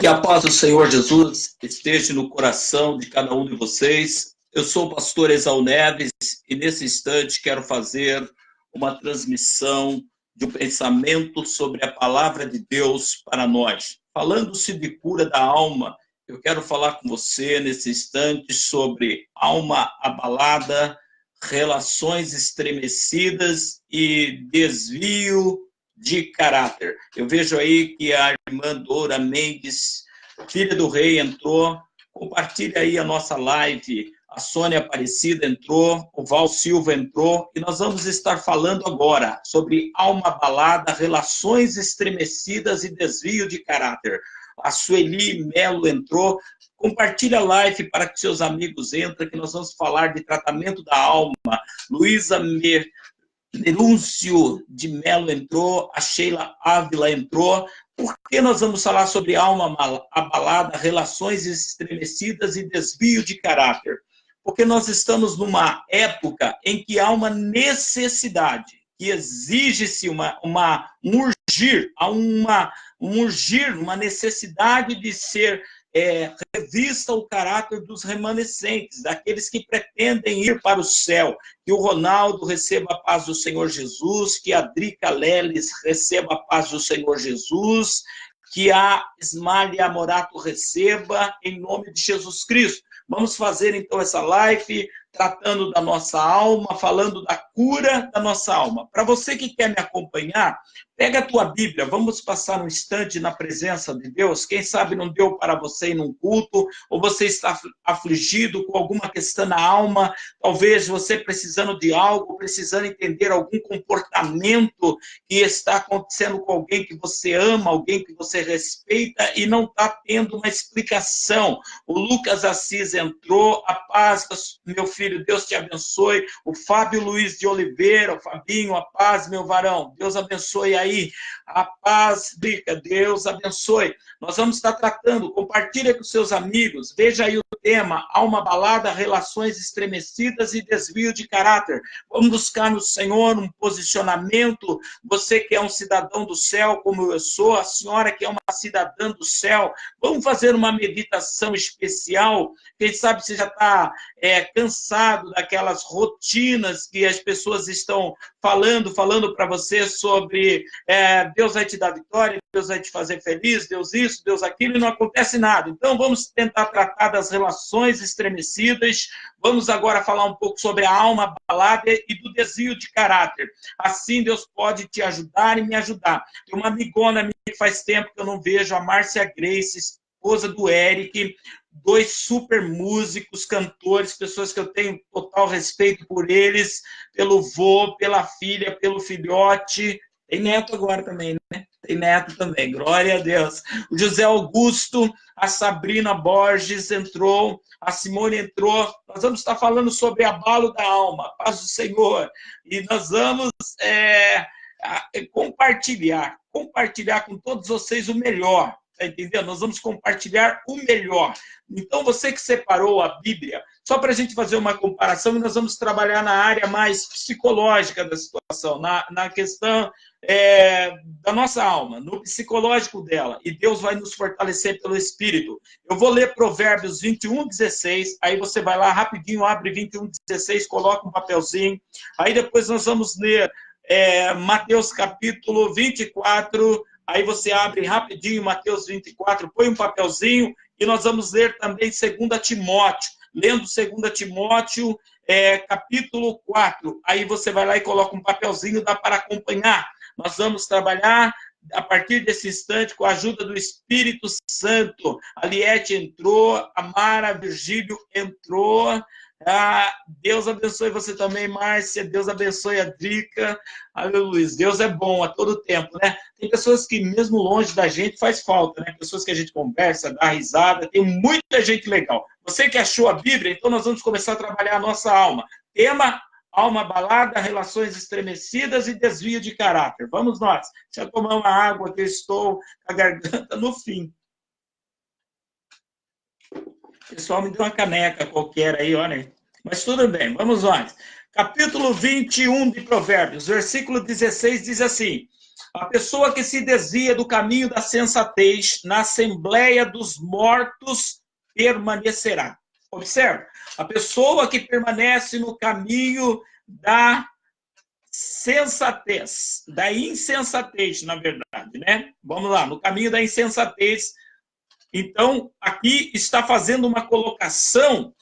Que a paz do Senhor Jesus esteja no coração de cada um de vocês. Eu sou o pastor Exaú Neves e nesse instante quero fazer uma transmissão de um pensamento sobre a palavra de Deus para nós. Falando-se de cura da alma, eu quero falar com você nesse instante sobre alma abalada, relações estremecidas e desvio de caráter. Eu vejo aí que a irmã Dora Mendes, filha do rei, entrou. Compartilha aí a nossa live. A Sônia Aparecida entrou, o Val Silva entrou, e nós vamos estar falando agora sobre alma abalada, relações estremecidas e desvio de caráter. A Sueli Melo entrou. Compartilha a live para que seus amigos entrem, que nós vamos falar de tratamento da alma. Luísa Nerúncio de Melo entrou, a Sheila Ávila entrou. Por que nós vamos falar sobre alma abalada, relações estremecidas e desvio de caráter? Porque nós estamos numa época em que há uma necessidade, que exige-se um urgir, uma necessidade de ser revista o caráter dos remanescentes, daqueles que pretendem ir para o céu. Que o Ronaldo receba a paz do Senhor Jesus, que a Drica Leles receba a paz do Senhor Jesus, que a Ismália Morato receba, em nome de Jesus Cristo. Vamos fazer então essa live tratando da nossa alma, falando da cura da nossa alma. Para você que quer me acompanhar, pega a tua Bíblia, vamos passar um instante na presença de Deus. Quem sabe não deu para você ir num culto, ou você está afligido com alguma questão na alma, talvez você precisando de algo, precisando entender algum comportamento que está acontecendo com alguém que você ama, alguém que você respeita e não está tendo uma explicação. O Lucas Assis entrou, a paz, meu filho, Deus te abençoe. O Fábio Luiz de Oliveira, o Fabinho, a paz, meu varão, Deus abençoe aí. A paz, Drica, Deus abençoe. Nós vamos estar tratando, compartilha com seus amigos, veja aí o tema, alma abalada, relações estremecidas e desvio de caráter. Vamos buscar no Senhor um posicionamento. Você que é um cidadão do céu, como eu sou, a senhora que é uma cidadã do céu, vamos fazer uma meditação especial. Quem sabe você já está cansado daquelas rotinas que as pessoas estão falando para você sobre Deus vai te dar vitória, Deus vai te fazer feliz, Deus isso, Deus aquilo, e não acontece nada. Então, vamos tentar tratar das relações estremecidas. Vamos agora falar um pouco sobre a alma abalada e do desvio de caráter. Assim, Deus pode te ajudar e me ajudar. Tem uma amigona minha que faz tempo que eu não vejo, a Márcia Grace, esposa do Eric, dois super músicos, cantores, pessoas que eu tenho total respeito por eles, pelo vô, pela filha, pelo filhote. Tem neto agora também, né? Tem neto também, glória a Deus. O José Augusto, a Sabrina Borges entrou, a Simone entrou. Nós vamos estar falando sobre abalo da alma, paz do Senhor. E nós vamos compartilhar com todos vocês o melhor. Está entendendo? Nós vamos compartilhar o melhor. Então, você que separou a Bíblia, só para a gente fazer uma comparação, nós vamos trabalhar na área mais psicológica da situação, na questão da nossa alma, no psicológico dela. E Deus vai nos fortalecer pelo Espírito. Eu vou ler Provérbios 21:16, aí você vai lá rapidinho, abre 21:16, coloca um papelzinho. Aí depois nós vamos ler Mateus capítulo 24, aí você abre rapidinho Mateus 24, põe um papelzinho, e nós vamos ler também 2 Timóteo. Lendo 2 Timóteo, capítulo 4. Aí você vai lá e coloca um papelzinho, dá para acompanhar. Nós vamos trabalhar a partir desse instante com a ajuda do Espírito Santo. A Liette entrou, a Mara Virgílio entrou. Deus abençoe você também, Márcia. Deus abençoe a Drica. Aleluia. Deus é bom a todo tempo, né? Tem pessoas que mesmo longe da gente faz falta, né? Pessoas que a gente conversa, dá risada. Tem muita gente legal. Você que achou a Bíblia, então nós vamos começar a trabalhar a nossa alma. Tema: alma abalada, relações estremecidas e desvio de caráter. Vamos nós. Deixa eu tomar uma água, que eu estou com a garganta no fim. O pessoal me deu uma caneca qualquer aí, olha. Mas tudo bem, vamos lá. Capítulo 21 de Provérbios, versículo 16 diz assim: A pessoa que se desvia do caminho da sensatez, na assembleia dos mortos permanecerá. Observe, a pessoa que permanece no caminho da sensatez, da insensatez, na verdade, né? Vamos lá, no caminho da insensatez. Então, aqui está fazendo uma colocação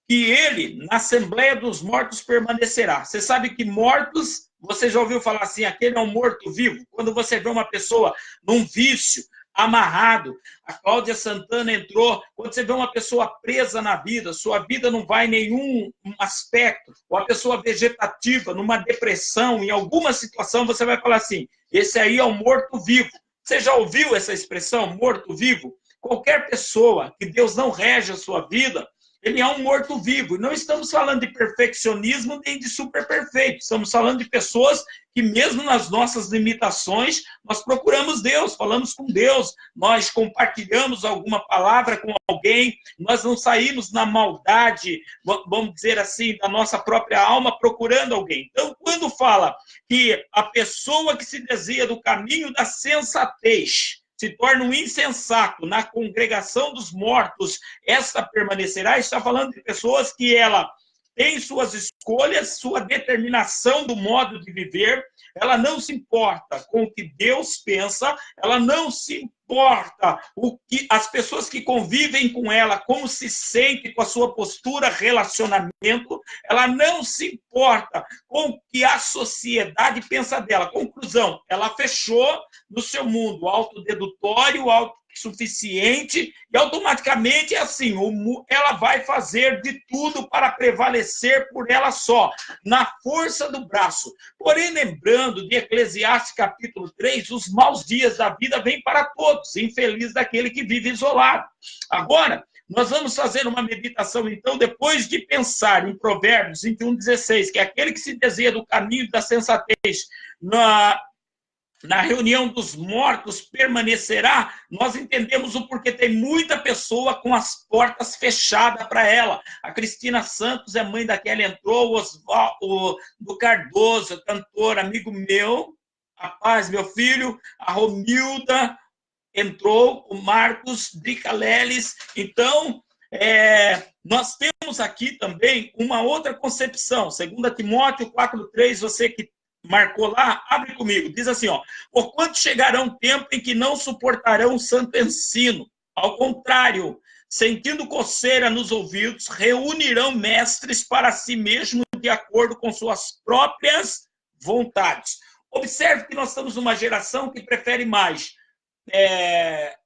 que ele, na Assembleia dos Mortos, permanecerá. Você sabe que mortos, você já ouviu falar assim, aquele é um morto-vivo? Quando você vê uma pessoa num vício, amarrado, a Cláudia Santana entrou, quando você vê uma pessoa presa na vida, sua vida não vai em nenhum aspecto, ou a pessoa vegetativa, numa depressão, em alguma situação, você vai falar assim, esse aí é um morto-vivo. Você já ouviu essa expressão, morto-vivo? Qualquer pessoa que Deus não rege a sua vida, ele é um morto-vivo. Não estamos falando de perfeccionismo nem de super perfeito. Estamos falando de pessoas que, mesmo nas nossas limitações, nós procuramos Deus, falamos com Deus, nós compartilhamos alguma palavra com alguém, nós não saímos na maldade, vamos dizer assim, da nossa própria alma procurando alguém. Então, quando fala que a pessoa que se desvia do caminho da sensatez se torna um insensato na congregação dos mortos, esta permanecerá, está falando de pessoas que ela tem suas escolhas, sua determinação do modo de viver, ela não se importa com o que Deus pensa, ela não se importa o que as pessoas que convivem com ela, como se sente com a sua postura, relacionamento, ela não se importa com o que a sociedade pensa dela. Conclusão, ela fechou no seu mundo autodedutório, autossuficiente, e automaticamente é assim, ela vai fazer de tudo para prevalecer por ela só, na força do braço. Porém, lembrando de Eclesiastes capítulo 3, os maus dias da vida vêm para todos, infeliz daquele que vive isolado. Agora, nós vamos fazer uma meditação, então, depois de pensar em Provérbios 21:16, que é aquele que se desvia do caminho da sensatez, na reunião dos mortos permanecerá, nós entendemos o porquê tem muita pessoa com as portas fechadas para ela. A Cristina Santos é mãe daquela, entrou, o Osvaldo do Cardoso, cantor, amigo meu, a paz, meu filho, a Romilda entrou, o Marcos Dricaleles. Então, nós temos aqui também uma outra concepção, 2 Timóteo 4:3, você que marcou lá, abre comigo, diz assim, ó, porquanto chegará um tempo em que não suportarão o santo ensino, ao contrário, sentindo coceira nos ouvidos, reunirão mestres para si mesmos de acordo com suas próprias vontades. Observe que nós estamos numa geração que prefere mais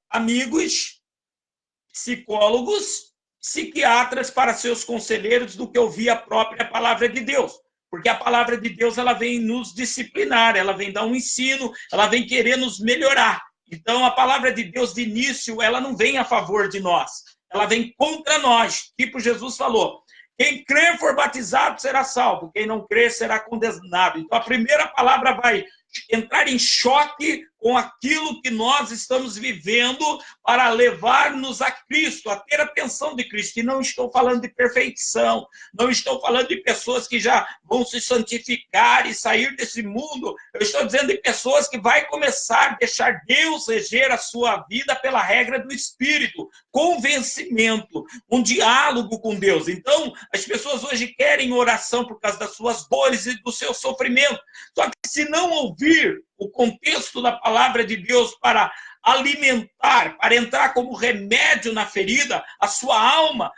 amigos, psicólogos, psiquiatras para seus conselheiros do que ouvir a própria palavra de Deus. Porque a palavra de Deus, ela vem nos disciplinar, ela vem dar um ensino, ela vem querer nos melhorar. Então, a palavra de Deus, de início, ela não vem a favor de nós, ela vem contra nós. Tipo Jesus falou, quem crer for batizado será salvo, quem não crer será condenado. Então, a primeira palavra vai entrar em choque com aquilo que nós estamos vivendo para levar-nos a Cristo, a ter a atenção de Cristo. E não estou falando de perfeição, não estou falando de pessoas que já vão se santificar e sair desse mundo. Eu estou dizendo de pessoas que vai começar a deixar Deus reger a sua vida pela regra do Espírito, convencimento, um diálogo com Deus. Então, as pessoas hoje querem oração por causa das suas dores e do seu sofrimento. Só que se não ouvir o contexto da palavra de Deus para alimentar, para entrar como remédio na ferida, a sua alma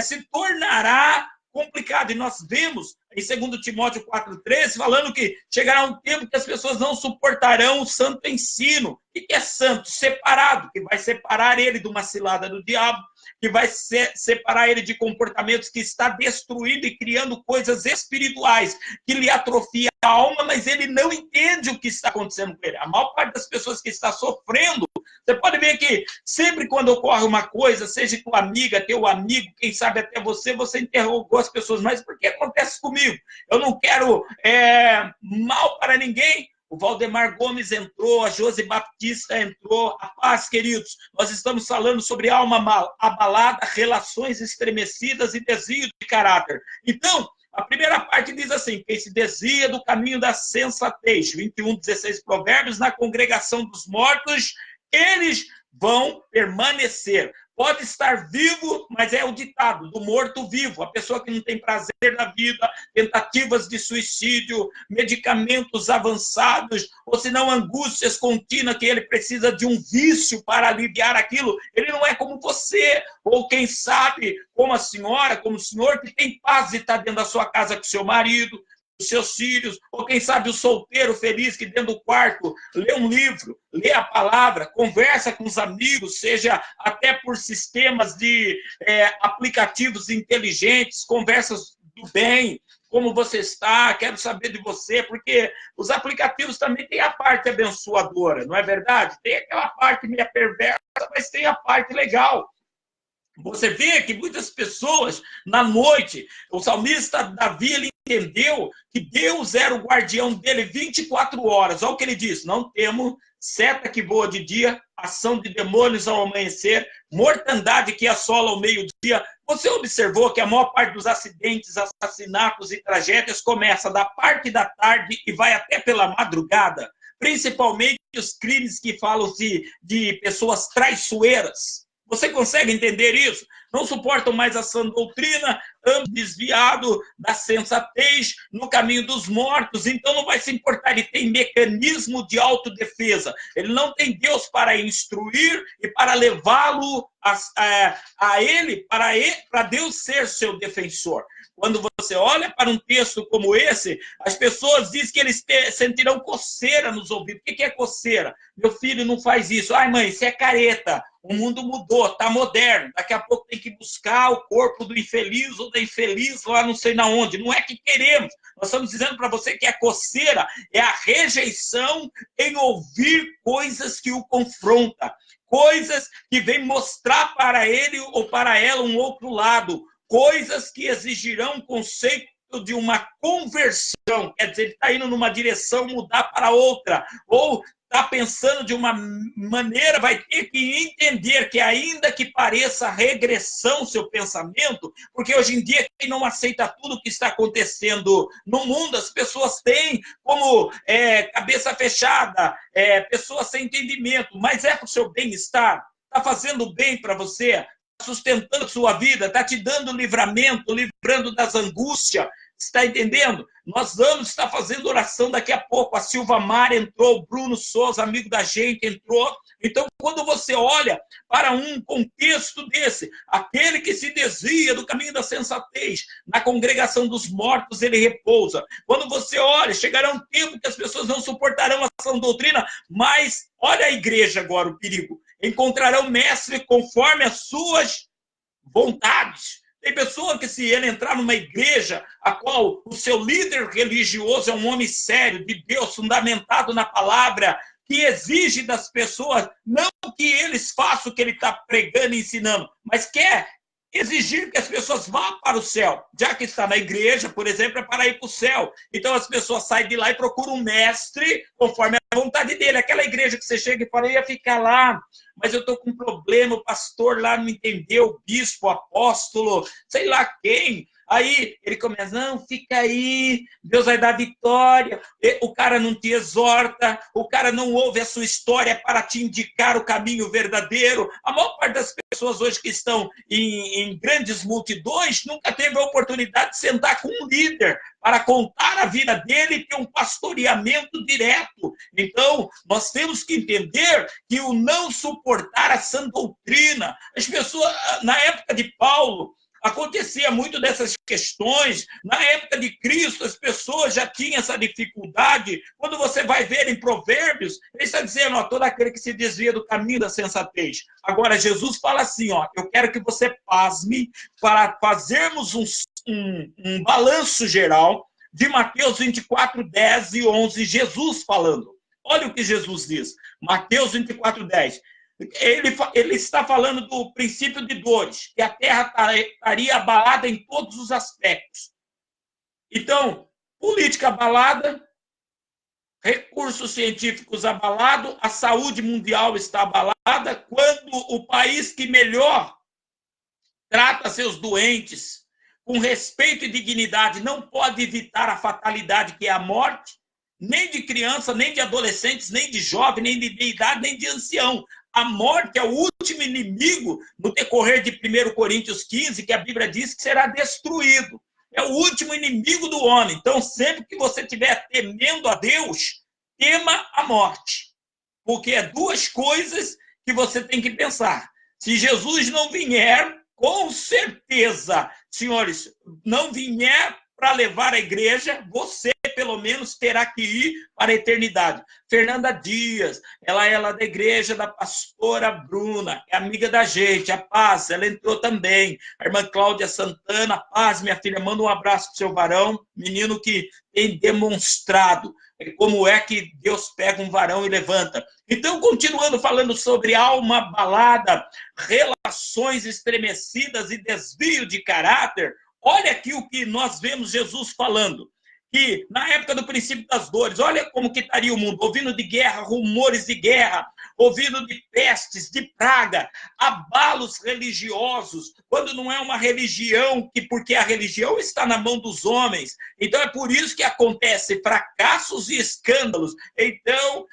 se tornará complicado. E nós vemos em 2 Timóteo 4:13 falando que chegará um tempo que as pessoas não suportarão o santo ensino. O que é santo? Separado, que vai separar ele de uma cilada do diabo, que vai separar ele de comportamentos que está destruindo e criando coisas espirituais, que lhe atrofia a alma, mas ele não entende o que está acontecendo com ele. A maior parte das pessoas que está sofrendo, você pode ver que sempre quando ocorre uma coisa, seja tua amiga, teu amigo, quem sabe até você interrogou as pessoas, mas por que acontece comigo? Eu não quero mal para ninguém. O Valdemar Gomes entrou, a Josi Baptista entrou. A paz, queridos. Nós estamos falando sobre alma abalada, relações estremecidas e desvio de caráter. Então, A primeira parte diz assim: quem se desvia do caminho da sensatez, 21:16 Provérbios, na congregação dos mortos, eles vão permanecer. Pode estar vivo, mas é o ditado do morto-vivo, a pessoa que não tem prazer na vida, tentativas de suicídio, medicamentos avançados, ou se não angústias contínuas, que ele precisa de um vício para aliviar aquilo. Ele não é como você, ou quem sabe, como a senhora, como o senhor, que tem paz de estar dentro da sua casa com seu marido, os seus filhos, ou quem sabe o solteiro feliz que dentro do quarto lê um livro, lê a palavra, conversa com os amigos, seja até por sistemas de aplicativos inteligentes, conversas do bem, como você está, quero saber de você, porque os aplicativos também têm a parte abençoadora, não é verdade? Tem aquela parte meio perversa, mas tem a parte legal. Você vê que muitas pessoas, na noite, o salmista Davi, ele entendeu que Deus era o guardião dele 24 horas. Olha o que ele diz: não temo seta que voa de dia, ação de demônios ao amanhecer, mortandade que assola ao meio-dia. Você observou que a maior parte dos acidentes, assassinatos e tragédias começa da parte da tarde e vai até pela madrugada? Principalmente os crimes que falam de pessoas traiçoeiras. Você consegue entender isso? Não suportam mais a sã doutrina, ambos desviados da sensatez, no caminho dos mortos, então não vai se importar, ele tem mecanismo de autodefesa, ele não tem Deus para instruir e para levá-lo a ele, para Deus ser seu defensor. Quando você olha para um texto como esse, as pessoas dizem que eles sentirão coceira nos ouvidos. O que é coceira? Meu filho não faz isso. Ai, mãe, isso é careta. O mundo mudou, está moderno. Daqui a pouco tem que buscar o corpo do infeliz ou da infeliz lá não sei na onde. Não é que queremos. Nós estamos dizendo para você que a coceira é a rejeição em ouvir coisas que o confrontam. Coisas que vêm mostrar para ele ou para ela um outro lado. Coisas que exigirão o conceito de uma conversão, quer dizer, ele está indo numa direção, mudar para outra, ou está pensando de uma maneira, vai ter que entender que ainda que pareça regressão seu pensamento, porque hoje em dia quem não aceita tudo que está acontecendo no mundo, as pessoas têm como cabeça fechada, pessoas sem entendimento, mas é para o seu bem-estar, está fazendo bem para você, sustentando sua vida, está te dando livramento, livrando das angústias, está entendendo? Nós vamos estar fazendo oração daqui a pouco, a Silva Mar entrou, o Bruno Souza, amigo da gente, entrou. Então, quando você olha para um contexto desse, aquele que se desvia do caminho da sensatez, na congregação dos mortos ele repousa. Quando você olha, chegará um tempo que as pessoas não suportarão a sã doutrina, mas olha a igreja agora, o perigo. Encontrarão mestre conforme as suas vontades. Tem pessoa que, se ele entrar numa igreja a qual o seu líder religioso é um homem sério, de Deus, fundamentado na palavra, que exige das pessoas, não que eles façam o que ele está pregando e ensinando, mas quer exigir que as pessoas vá para o céu. Já que está na igreja, por exemplo, é para ir para o céu. Então as pessoas saem de lá e procuram um mestre conforme a vontade dele. Aquela igreja que você chega e fala, eu ia ficar lá, mas eu estou com um problema, o pastor lá não entendeu, o bispo, o apóstolo, sei lá quem. Aí ele começa, não, fica aí, Deus vai dar vitória. O cara não te exorta, o cara não ouve a sua história para te indicar o caminho verdadeiro. A maior parte das pessoas hoje que estão em grandes multidões nunca teve a oportunidade de sentar com um líder para contar a vida dele e ter um pastoreamento direto. Então, nós temos que entender que o não suportar a sã doutrina, as pessoas, na época de Paulo, acontecia muito dessas questões. Na época de Cristo, as pessoas já tinham essa dificuldade. Quando você vai ver em Provérbios, ele está dizendo, ó, todo aquele que se desvia do caminho da sensatez. Agora, Jesus fala assim, ó, eu quero que você pasme para fazermos um balanço geral de Mateus 24, 10 e 11, Jesus falando. Olha o que Jesus diz. Mateus 24, 10. Ele está falando do princípio de dores, que a terra estaria abalada em todos os aspectos. Então, política abalada, recursos científicos abalados, a saúde mundial está abalada, quando o país que melhor trata seus doentes, com respeito e dignidade, não pode evitar a fatalidade que é a morte, nem de criança, nem de adolescentes, nem de jovem, nem de idade, nem de ancião. A morte é o último inimigo no decorrer de 1 Coríntios 15, que a Bíblia diz que será destruído. É o último inimigo do homem. Então, sempre que você estiver temendo a Deus, tema a morte. Porque é duas coisas que você tem que pensar. Se Jesus não vier, com certeza, senhores, não vier para levar a igreja, você, pelo menos, terá que ir para a eternidade. Fernanda Dias, ela é lá da igreja da pastora Bruna, é amiga da gente, a paz, ela entrou também. A irmã Cláudia Santana, paz, minha filha, manda um abraço para o seu varão, menino que tem demonstrado como é que Deus pega um varão e levanta. Então, continuando falando sobre alma abalada, relações estremecidas e desvio de caráter, olha aqui o que nós vemos Jesus falando, que na época do princípio das dores, olha como que estaria o mundo, ouvindo de guerra, rumores de guerra, ouvindo de pestes, de praga, abalos religiosos, quando não é uma religião, porque a religião está na mão dos homens. Então é por isso que acontece fracassos e escândalos. Então,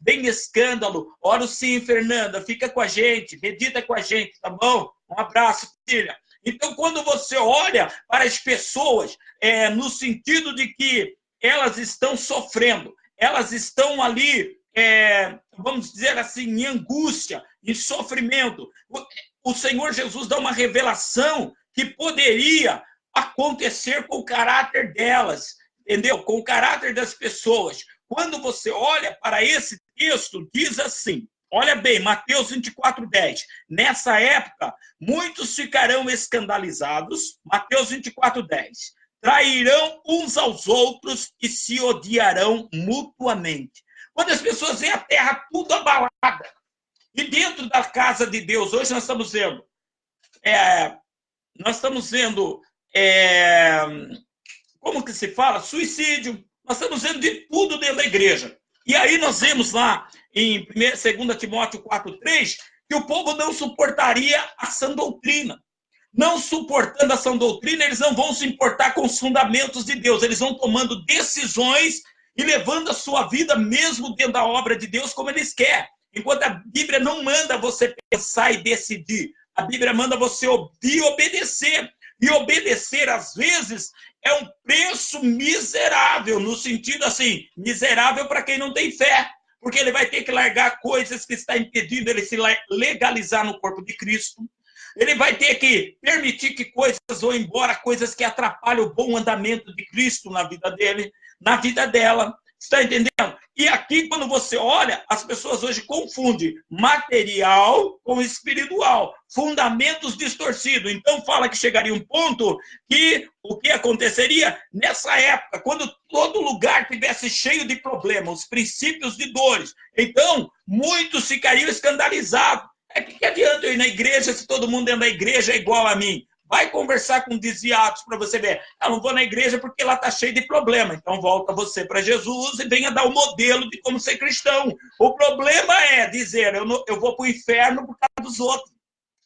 bem escândalo. Ora sim, Fernanda, fica com a gente, medita com a gente, tá bom? Um abraço, filha. Então, quando você olha para as pessoas, no sentido de que elas estão sofrendo, elas estão ali, vamos dizer assim, em angústia, em sofrimento, o Senhor Jesus dá uma revelação que poderia acontecer com o caráter delas, entendeu? Com o caráter das pessoas. Quando você olha para esse texto, diz assim, olha bem, Mateus 24:10. Nessa época, muitos ficarão escandalizados. Mateus 24:10. Trairão uns aos outros e se odiarão mutuamente. Quando as pessoas veem a terra tudo abalada, e dentro da casa de Deus, hoje nós estamos vendo, como que se fala? Suicídio. Nós estamos vendo de tudo dentro da igreja. E aí nós vemos lá em 2 Timóteo 4:3 que o povo não suportaria a sã doutrina. Não suportando a sã doutrina, eles não vão se importar com os fundamentos de Deus. Eles vão tomando decisões e levando a sua vida mesmo dentro da obra de Deus como eles querem. Enquanto a Bíblia não manda você pensar e decidir. A Bíblia manda você ouvir e obedecer. E obedecer, às vezes, é um preço miserável, no sentido assim, miserável para quem não tem fé, porque ele vai ter que largar coisas que está impedindo ele se legalizar no corpo de Cristo. Ele vai ter que permitir que coisas vão embora, coisas que atrapalham o bom andamento de Cristo na vida dele, na vida dela. Está entendendo? E aqui, quando você olha, as pessoas hoje confundem material com espiritual, fundamentos distorcidos. Então, fala que chegaria um ponto que o que aconteceria nessa época, quando todo lugar tivesse cheio de problemas, os princípios de dores. Então, muitos ficariam escandalizados. Que adianta eu ir na igreja se todo mundo dentro da igreja é igual a mim? Vai conversar com desviados para você ver. Eu não vou na igreja porque lá está cheio de problema. Então volta você para Jesus e venha dar o modelo de como ser cristão. O problema é dizer, eu vou para o inferno por causa dos outros.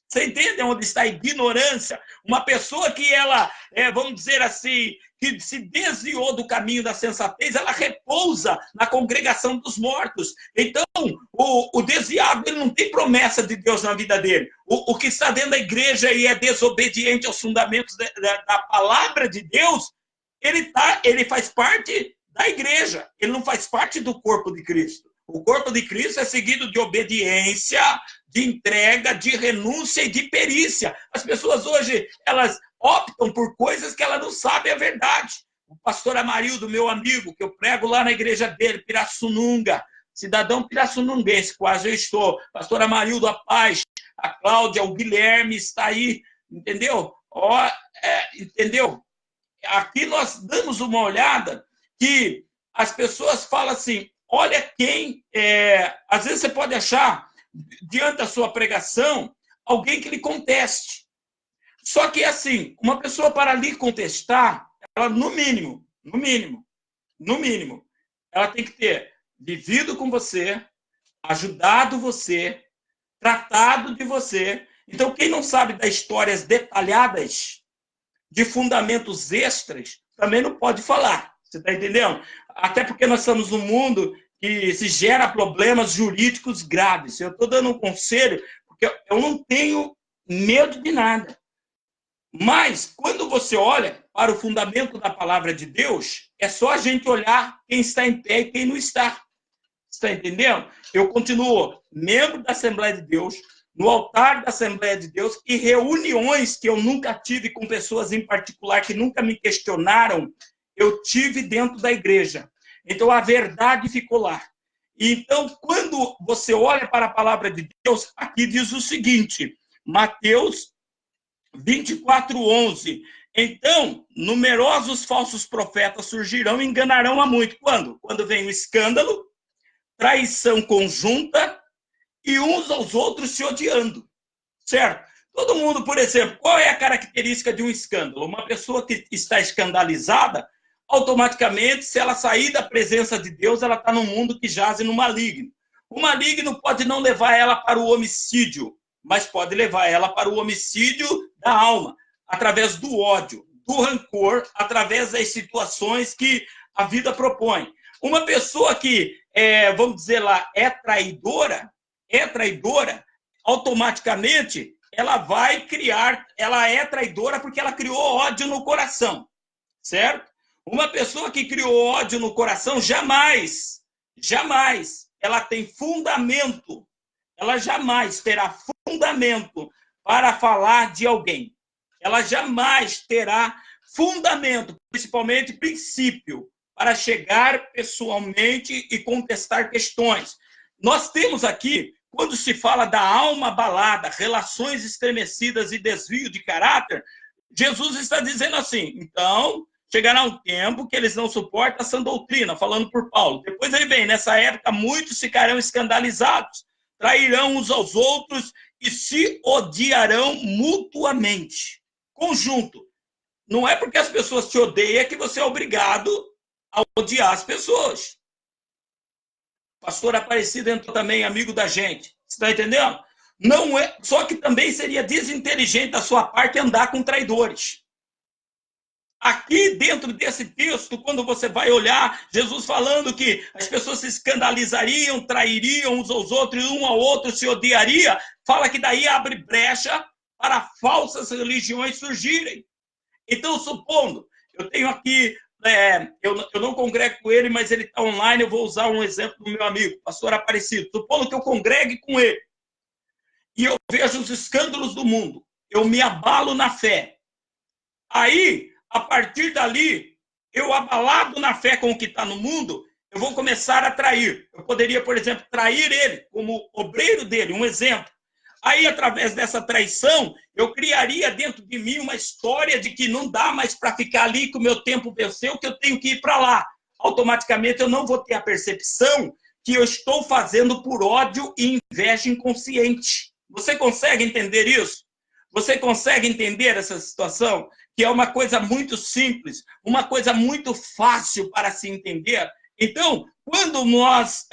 Você entende onde está a ignorância? Uma pessoa que ela, vamos dizer assim, que se desviou do caminho da sensatez, ela repousa na congregação dos mortos. Então, o desviado, ele não tem promessa de Deus na vida dele. O que está dentro da igreja e é desobediente aos fundamentos da palavra de Deus, ele faz parte da igreja, ele não faz parte do corpo de Cristo. O corpo de Cristo é seguido de obediência, de entrega, de renúncia e de perícia. As pessoas hoje, elas optam por coisas que elas não sabem a verdade. O pastor Amarildo, meu amigo, que eu prego lá na igreja dele, Pirassununga, cidadão pirassununguense, quase eu estou. Pastor Amarildo, a paz, a Cláudia, o Guilherme está aí, entendeu? Entendeu? Aqui nós damos uma olhada que as pessoas falam assim, olha quem, às vezes você pode achar, diante da sua pregação, alguém que lhe conteste. Só que, assim, uma pessoa para lhe contestar, ela, no mínimo, ela tem que ter vivido com você, ajudado você, tratado de você. Então, quem não sabe das histórias detalhadas de fundamentos extras, também não pode falar. Você está entendendo? Até porque nós estamos num mundo que se gera problemas jurídicos graves. Eu estou dando um conselho, porque eu não tenho medo de nada. Mas, quando você olha para o fundamento da palavra de Deus, é só a gente olhar quem está em pé e quem não está. Você está entendendo? Eu continuo membro da Assembleia de Deus, no altar da Assembleia de Deus, e reuniões que eu nunca tive com pessoas em particular que nunca me questionaram, eu tive dentro da igreja. Então, a verdade ficou lá. Então, quando você olha para a palavra de Deus, aqui diz o seguinte, Mateus 24:11. Então, numerosos falsos profetas surgirão e enganarão a muito. Quando? Quando vem o escândalo, traição conjunta e uns aos outros se odiando, certo? Todo mundo, por exemplo, qual é a característica de um escândalo? Uma pessoa que está escandalizada, automaticamente, se ela sair da presença de Deus, ela está num mundo que jaze no maligno. O maligno pode não levar ela para o homicídio, mas pode levar ela para o homicídio da alma, através do ódio, do rancor, através das situações que a vida propõe. Uma pessoa que, vamos dizer lá, é traidora, automaticamente ela vai criar, ela é traidora porque ela criou ódio no coração, certo? Uma pessoa que criou ódio no coração, jamais ela tem fundamento, ela jamais terá fundamento para falar de alguém. Ela jamais terá fundamento, principalmente princípio, para chegar pessoalmente e contestar questões. Nós temos aqui, quando se fala da alma abalada, relações estremecidas e desvio de caráter, Jesus está dizendo assim, então, chegará um tempo que eles não suportam essa doutrina, falando por Paulo. Depois ele vem, nessa época, muitos ficarão escandalizados, trairão uns aos outros e se odiarão mutuamente. Conjunto. Não é porque as pessoas te odeiam que você é obrigado a odiar as pessoas. O pastor Aparecido entrou também, amigo da gente. Você está entendendo? Não é, só que também seria desinteligente da sua parte andar com traidores. Aqui dentro desse texto, quando você vai olhar, Jesus falando que as pessoas se escandalizariam, trairiam uns aos outros, e um ao outro se odiaria, fala que daí abre brecha para falsas religiões surgirem. Então, supondo, eu tenho aqui, eu não congrego com ele, mas ele está online, eu vou usar um exemplo do meu amigo, pastor Aparecido. Supondo que eu congregue com ele, e eu vejo os escândalos do mundo, eu me abalo na fé. Aí, a partir dali, eu abalado na fé com o que está no mundo, eu vou começar a trair. Eu poderia, por exemplo, trair ele como obreiro dele, um exemplo. Aí, através dessa traição, eu criaria dentro de mim uma história de que não dá mais para ficar ali, que o meu tempo venceu, que eu tenho que ir para lá. Automaticamente, eu não vou ter a percepção que eu estou fazendo por ódio e inveja inconsciente. Você consegue entender isso? Você consegue entender essa situação? Que é uma coisa muito simples, uma coisa muito fácil para se entender. Então, quando nós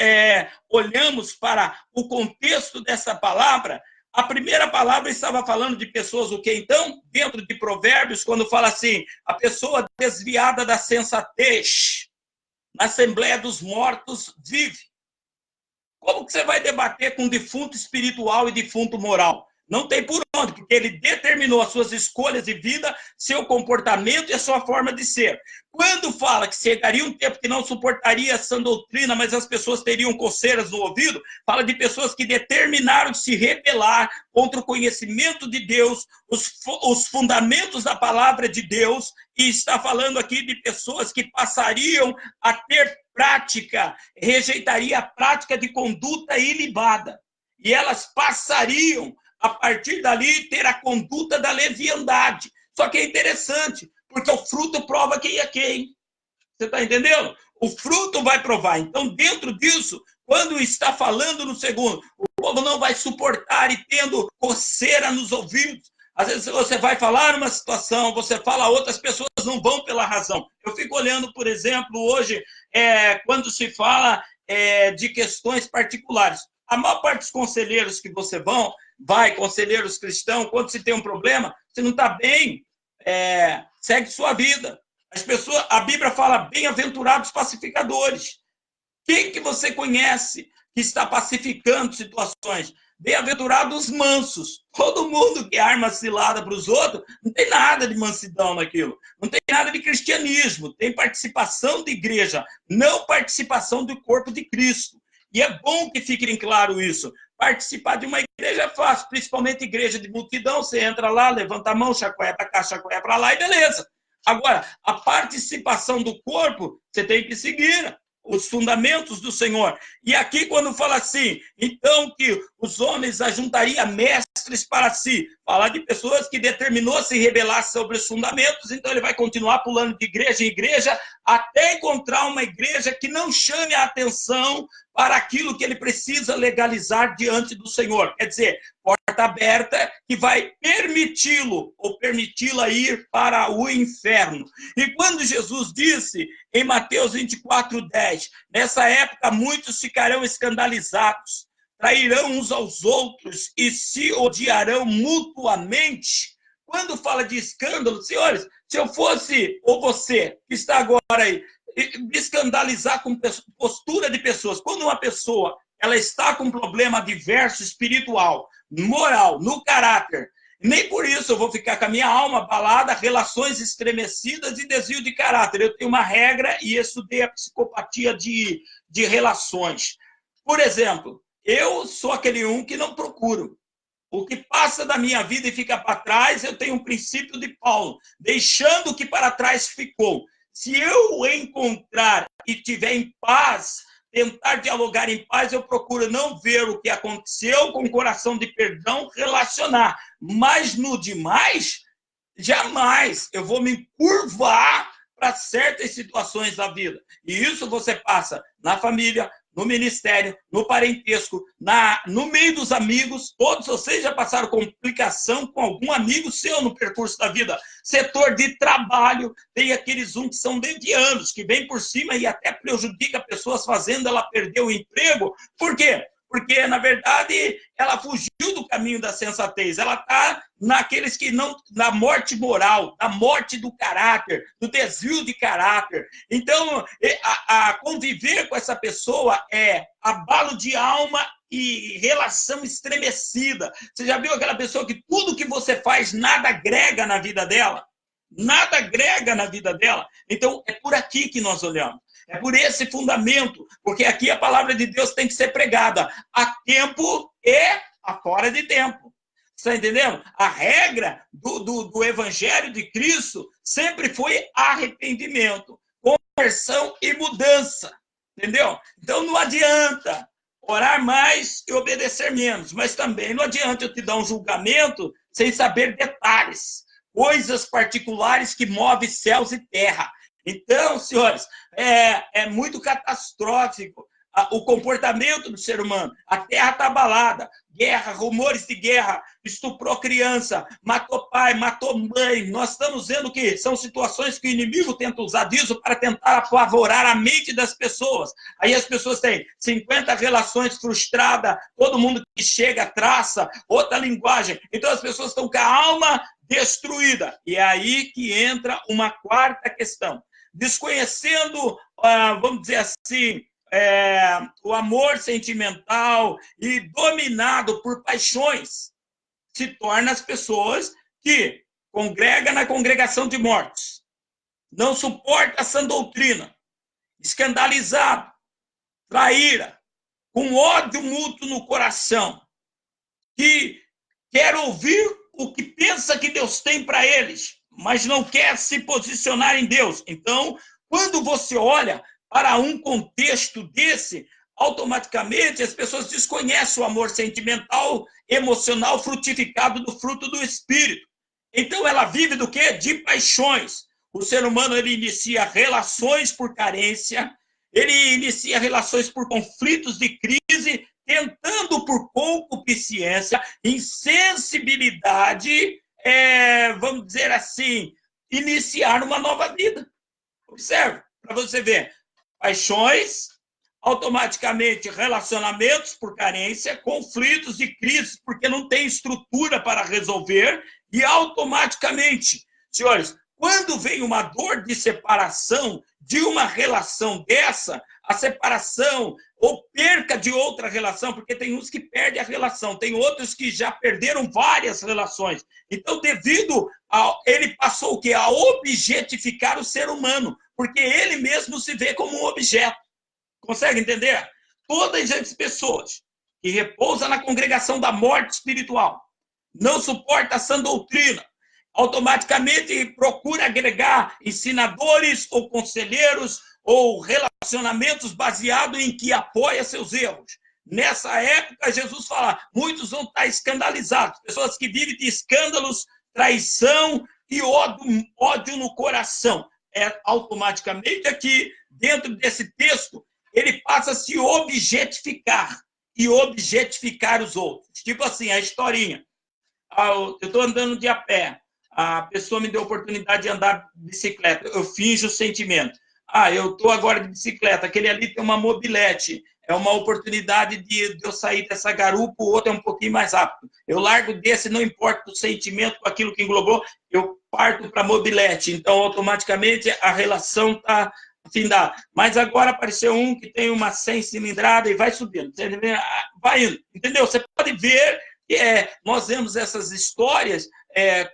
olhamos para o contexto dessa palavra, a primeira palavra estava falando de pessoas o que então? Dentro de Provérbios, quando fala assim, a pessoa desviada da sensatez, na Assembleia dos Mortos vive. Como que você vai debater com defunto espiritual e defunto moral? Não tem por onde, porque ele determinou as suas escolhas de vida, seu comportamento e a sua forma de ser. Quando fala que chegaria um tempo que não suportaria essa doutrina, mas as pessoas teriam coceiras no ouvido, fala de pessoas que determinaram se rebelar contra o conhecimento de Deus, os fundamentos da palavra de Deus, e está falando aqui de pessoas que passariam a ter prática, rejeitaria a prática de conduta ilibada. E elas passariam a partir dali, ter a conduta da leviandade. Só que é interessante, porque o fruto prova quem é quem. Você está entendendo? O fruto vai provar. Então, dentro disso, quando está falando no segundo, o povo não vai suportar e tendo coceira nos ouvidos. Às vezes você vai falar uma situação, você fala, outras pessoas não vão pela razão. Eu fico olhando, por exemplo, hoje, quando se fala de questões particulares. A maior parte dos conselheiros que você vai, conselheiros cristãos, quando se tem um problema, você não está bem, segue sua vida. As pessoas, a Bíblia fala, bem-aventurados pacificadores. Quem que você conhece que está pacificando situações? Bem-aventurados mansos. Todo mundo que arma cilada para os outros, não tem nada de mansidão naquilo. Não tem nada de cristianismo. Tem participação de igreja, não participação do corpo de Cristo. E é bom que fique claro isso. Participar de uma igreja é fácil, principalmente igreja de multidão. Você entra lá, levanta a mão, chacoalha para cá, chacoalha para lá e beleza. Agora, a participação do corpo, você tem que seguir os fundamentos do Senhor. E aqui, quando fala assim, então que os homens ajuntariam mestres para si, falar de pessoas que determinou se rebelar sobre os fundamentos, então ele vai continuar pulando de igreja em igreja, até encontrar uma igreja que não chame a atenção para aquilo que ele precisa legalizar diante do Senhor. Quer dizer, porta aberta que vai permiti-lo ou permiti-la ir para o inferno. E quando Jesus disse em Mateus 24:10, nessa época muitos ficarão escandalizados, trairão uns aos outros e se odiarão mutuamente. Quando fala de escândalo, senhores, se eu fosse, ou você que está agora aí, me escandalizar com postura de pessoas, quando uma pessoa ela está com um problema diverso, espiritual, moral, no caráter, nem por isso eu vou ficar com a minha alma abalada, relações estremecidas e desvio de caráter. Eu tenho uma regra e estudei a psicopatia de relações. Por exemplo, eu sou aquele que não procuro. O que passa da minha vida e fica para trás, eu tenho um princípio de Paulo, deixando o que para trás ficou. Se eu encontrar e tiver em paz, tentar dialogar em paz, eu procuro não ver o que aconteceu com o coração de perdão, relacionar. Mas no demais, jamais eu vou me curvar para certas situações da vida. E isso você passa na família, no ministério, no parentesco, no meio dos amigos. Todos vocês já passaram complicação com algum amigo seu no percurso da vida. Setor de trabalho, tem aqueles que são levianos, que vem por cima e até prejudica pessoas, fazendo ela perder o emprego. Por quê? Porque, na verdade, ela fugiu do caminho da sensatez. Ela está naqueles que não... na morte moral, na morte do caráter, do desvio de caráter. Então, a conviver com essa pessoa é abalo de alma e relação estremecida. Você já viu aquela pessoa que tudo que você faz, nada agrega na vida dela? Nada agrega na vida dela. Então, é por aqui que nós olhamos. É por esse fundamento, porque aqui a palavra de Deus tem que ser pregada a tempo e a fora de tempo. Está entendendo? A regra do Evangelho de Cristo sempre foi arrependimento, conversão e mudança. Entendeu? Então não adianta orar mais e obedecer menos, mas também não adianta eu te dar um julgamento sem saber detalhes, coisas particulares que movem céus e terra. Então, senhores, é muito catastrófico o comportamento do ser humano. A terra está abalada, guerra, rumores de guerra, estuprou criança, matou pai, matou mãe. Nós estamos vendo que são situações que o inimigo tenta usar disso para tentar apavorar a mente das pessoas. Aí as pessoas têm 50 relações frustradas, todo mundo que chega traça outra linguagem. Então as pessoas estão com a alma destruída. E é aí que entra uma quarta questão. Desconhecendo, vamos dizer assim, o amor sentimental e dominado por paixões, se torna as pessoas que congregam na congregação de mortos, não suporta a sã doutrina, escandalizado, traíra, com ódio mútuo no coração, que quer ouvir o que pensa que Deus tem para eles, mas não quer se posicionar em Deus. Então, quando você olha para um contexto desse, automaticamente as pessoas desconhecem o amor sentimental, emocional, frutificado do fruto do Espírito. Então, ela vive do quê? De paixões. O ser humano, ele inicia relações por carência, ele inicia relações por conflitos de crise, tentando por concupiscência, insensibilidade, vamos dizer assim, iniciar uma nova vida. Observe, para você ver. Paixões, automaticamente relacionamentos por carência, conflitos de crise, porque não tem estrutura para resolver, e automaticamente Senhores, quando vem uma dor de separação de uma relação dessa, a separação ou perca de outra relação, porque tem uns que perdem a relação, tem outros que já perderam várias relações. Então, devido a... ele passou o quê? A objetificar o ser humano, porque ele mesmo se vê como um objeto. Consegue entender? Todas as pessoas que repousam na congregação da morte espiritual, não suporta a sã doutrina, automaticamente procura agregar ensinadores ou conselheiros ou relacionamentos baseados em que apoia seus erros. Nessa época, Jesus fala, muitos vão estar escandalizados, pessoas que vivem de escândalos, traição e ódio no coração. Automaticamente aqui, dentro desse texto, ele passa a se objetificar e objetificar os outros. Tipo assim, a historinha. Eu estou andando de a pé, a pessoa me deu a oportunidade de andar de bicicleta, eu finjo o sentimento. Eu estou agora de bicicleta, aquele ali tem uma mobilete, é uma oportunidade de eu sair dessa garupa, o outro é um pouquinho mais rápido. Eu largo desse, não importa o sentimento, com aquilo que englobou, eu parto para a mobilete. Então, automaticamente, a relação está findada. Mas agora apareceu um que tem uma 100 cilindrada e vai subindo. Vai indo, entendeu? Você pode ver que nós vemos essas histórias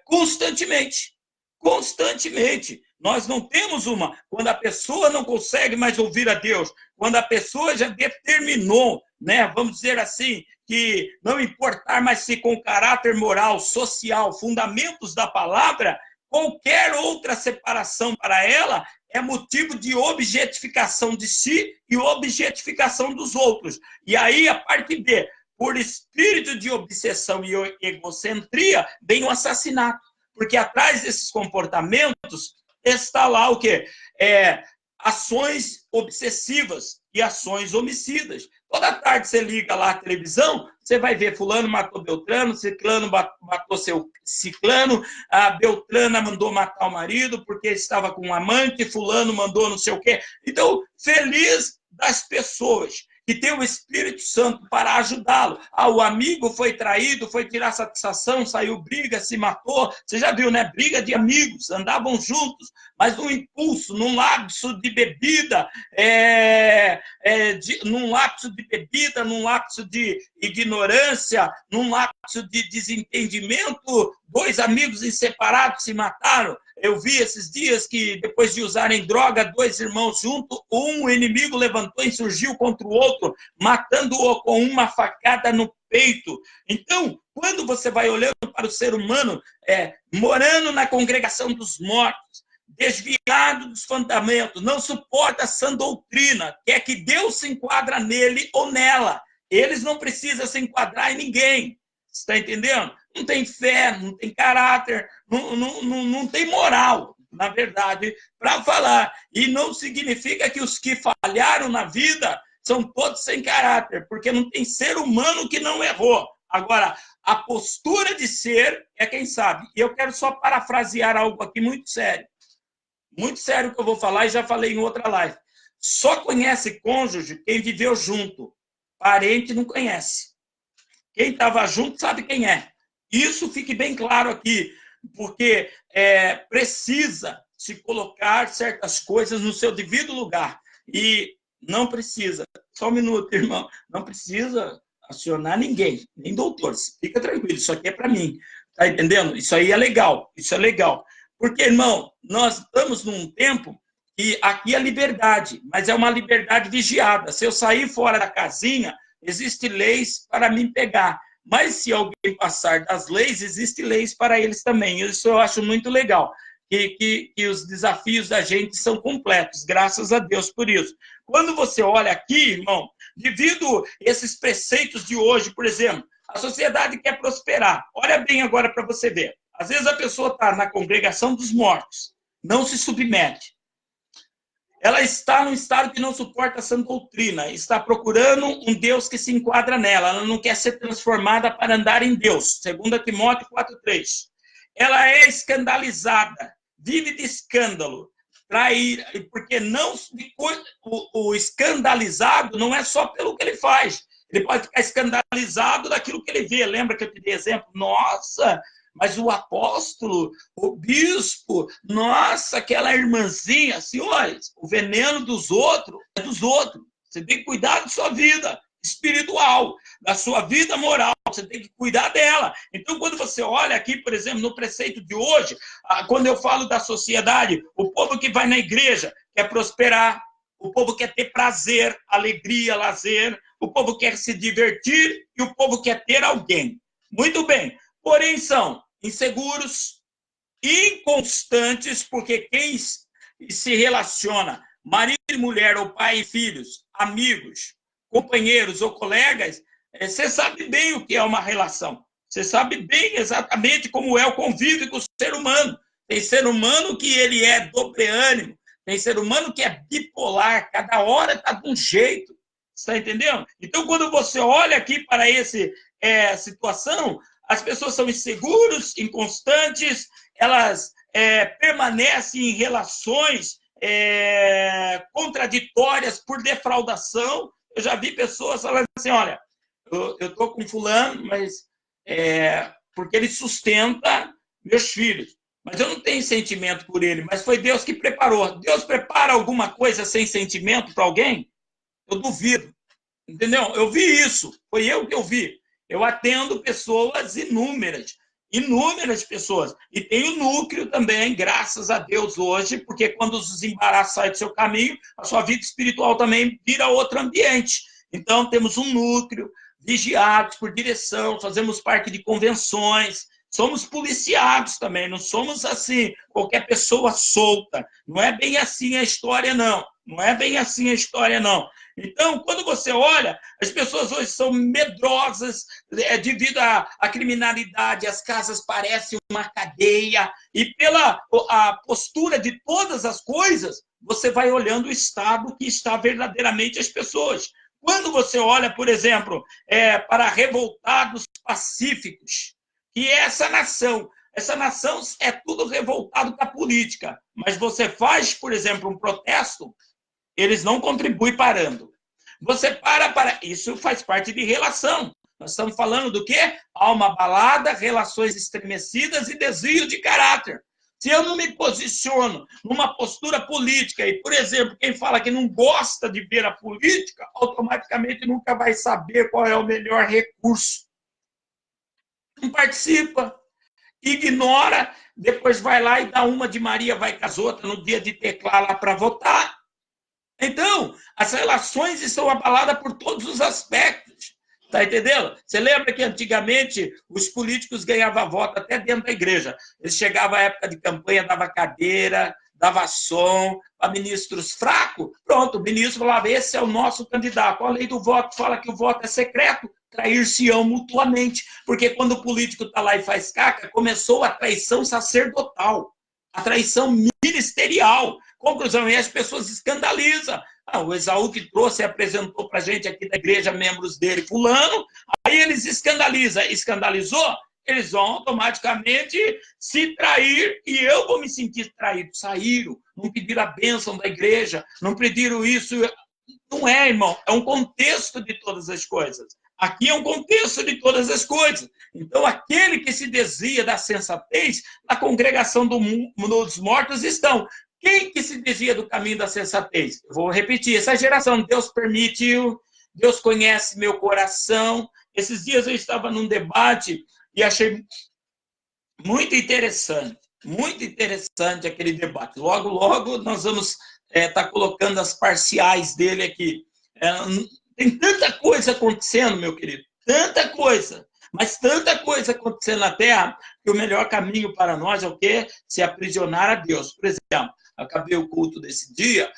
constantemente. Constantemente. Nós não temos uma. Quando a pessoa não consegue mais ouvir a Deus, quando a pessoa já determinou, né, vamos dizer assim, que não importar mais se com caráter moral, social, fundamentos da palavra, qualquer outra separação para ela é motivo de objetificação de si e objetificação dos outros. E aí, a parte B, por espírito de obsessão e egocentria, vem o assassinato. Porque atrás desses comportamentos está lá o quê? Ações obsessivas e ações homicidas. Toda tarde você liga lá a televisão, você vai ver fulano matou Beltrano, ciclano matou seu ciclano, a Beltrana mandou matar o marido porque estava com um amante, fulano mandou não sei o quê. Então, feliz das pessoas que tem o Espírito Santo para ajudá-lo. O amigo foi traído, foi tirar satisfação, saiu briga, se matou. Você já viu, né? Briga de amigos, andavam juntos, mas num impulso, num lapso de bebida, num lapso de bebida, num lapso de ignorância, num lapso de desentendimento, dois amigos inseparados se mataram. Eu vi esses dias que, depois de usarem droga, dois irmãos juntos, um inimigo levantou e surgiu contra o outro, matando-o com uma facada no peito. Então, quando você vai olhando para o ser humano, morando na congregação dos mortos, desviado dos fundamentos, não suporta a sã doutrina, quer que Deus se enquadra nele ou nela. Eles não precisam se enquadrar em ninguém. Você está entendendo? Não tem fé, não tem caráter, não tem moral, na verdade, para falar. E não significa que os que falharam na vida são todos sem caráter, porque não tem ser humano que não errou. Agora, a postura de ser é quem sabe. E eu quero só parafrasear algo aqui muito sério que eu vou falar e já falei em outra live. Só conhece cônjuge quem viveu junto. Parente não conhece. Quem estava junto sabe quem é. Isso fique bem claro aqui, porque precisa se colocar certas coisas no seu devido lugar. E não precisa, só um minuto, irmão, não precisa acionar ninguém, nem doutores. Fica tranquilo, isso aqui é para mim. Tá entendendo? Isso aí é legal, isso é legal. Porque, irmão, nós estamos num tempo que aqui é liberdade, mas é uma liberdade vigiada. Se eu sair fora da casinha, existem leis para me pegar. Mas se alguém passar das leis, existem leis para eles também. Isso eu acho muito legal. Que os desafios da gente são completos, graças a Deus por isso. Quando você olha aqui, irmão, devido a esses preceitos de hoje, por exemplo, a sociedade quer prosperar. Olha bem agora para você ver. Às vezes a pessoa está na congregação dos mortos, não se submete. Ela está num estado que não suporta a sã doutrina, está procurando um Deus que se enquadra nela, ela não quer ser transformada para andar em Deus. 2 Timóteo 4:3. Ela é escandalizada, vive de escândalo, trair, porque não, o escandalizado não é só pelo que ele faz, ele pode ficar escandalizado daquilo que ele vê. Lembra que eu te dei exemplo? Nossa, Mas o apóstolo, o bispo, nossa, aquela irmãzinha, senhores, o veneno dos outros é dos outros. Você tem que cuidar da sua vida espiritual, da sua vida moral, você tem que cuidar dela. Então, quando você olha aqui, por exemplo, no preceito de hoje, quando eu falo da sociedade, o povo que vai na igreja quer prosperar, o povo quer ter prazer, alegria, lazer, o povo quer se divertir e o povo quer ter alguém. Muito bem, porém são inseguros, inconstantes, porque quem se relaciona, marido e mulher, ou pai e filhos, amigos, companheiros ou colegas, você sabe bem o que é uma relação. Você sabe bem exatamente como é o convívio com o ser humano. Tem ser humano que ele é dobre ânimo, tem ser humano que é bipolar, cada hora está de um jeito. Está entendendo? Então, quando você olha aqui para essa situação, as pessoas são inseguras, inconstantes, elas permanecem em relações contraditórias por defraudação. Eu já vi pessoas falando assim, olha, eu estou com fulano, mas porque ele sustenta meus filhos. Mas eu não tenho sentimento por ele, mas foi Deus que preparou. Deus prepara alguma coisa sem sentimento para alguém? Eu duvido. Entendeu? Eu vi isso. Foi eu que eu vi. Eu atendo pessoas inúmeras pessoas. E tem o núcleo também, graças a Deus, hoje, porque quando os embaraços saem do seu caminho, a sua vida espiritual também vira outro ambiente. Então, temos um núcleo, vigiados por direção, fazemos parte de convenções, somos policiados também, não somos assim, qualquer pessoa solta. Não é bem assim a história, não. Não é bem assim a história, não. Então, quando você olha, as pessoas hoje são medrosas devido à criminalidade, as casas parecem uma cadeia, e pela a postura de todas as coisas, você vai olhando o estado que está verdadeiramente as pessoas. Quando você olha, por exemplo, para revoltados pacíficos, que é essa nação é tudo revoltado com a política, mas você faz, por exemplo, um protesto, eles não contribuem parando. Você para... Isso faz parte de relação. Nós estamos falando do quê? Alma abalada, relações estremecidas e desvio de caráter. Se eu não me posiciono numa postura política, e, por exemplo, quem fala que não gosta de ver a política, automaticamente nunca vai saber qual é o melhor recurso. Não participa, ignora, depois vai lá e dá uma de Maria vai com as outras no dia de teclar lá para votar. Então, as relações estão abaladas por todos os aspectos. Está entendendo? Você lembra que antigamente os políticos ganhavam voto até dentro da igreja. Eles chegavam à época de campanha, dava cadeira, dava som para ministros fracos. Pronto, o ministro falava, esse é o nosso candidato. A lei do voto fala que o voto é secreto, trair-se-ão mutuamente. Porque quando o político está lá e faz caca, começou a traição sacerdotal, a traição ministerial. Conclusão, e as pessoas escandalizam. O Esaú que trouxe e apresentou para a gente aqui da igreja, membros dele, fulano, aí eles escandalizam. Escandalizou? Eles vão automaticamente se trair e eu vou me sentir traído. Saíram, não pediram a bênção da igreja, não pediram isso. Não é, irmão, é um contexto de todas as coisas. Aqui é um contexto de todas as coisas. Então, aquele que se desvia da sensatez, na congregação dos mortos estão. Quem que se desvia do caminho da sensatez? Eu vou repetir, essa geração, Deus permitiu, Deus conhece meu coração. Esses dias eu estava num debate e achei muito interessante aquele debate. Logo, logo, nós vamos estar colocando as parciais dele aqui. Tem tanta coisa acontecendo, meu querido, tanta coisa, mas tanta coisa acontecendo na Terra, que o melhor caminho para nós é o quê? Se aprisionar a Deus. Por exemplo, acabei o culto desse dia,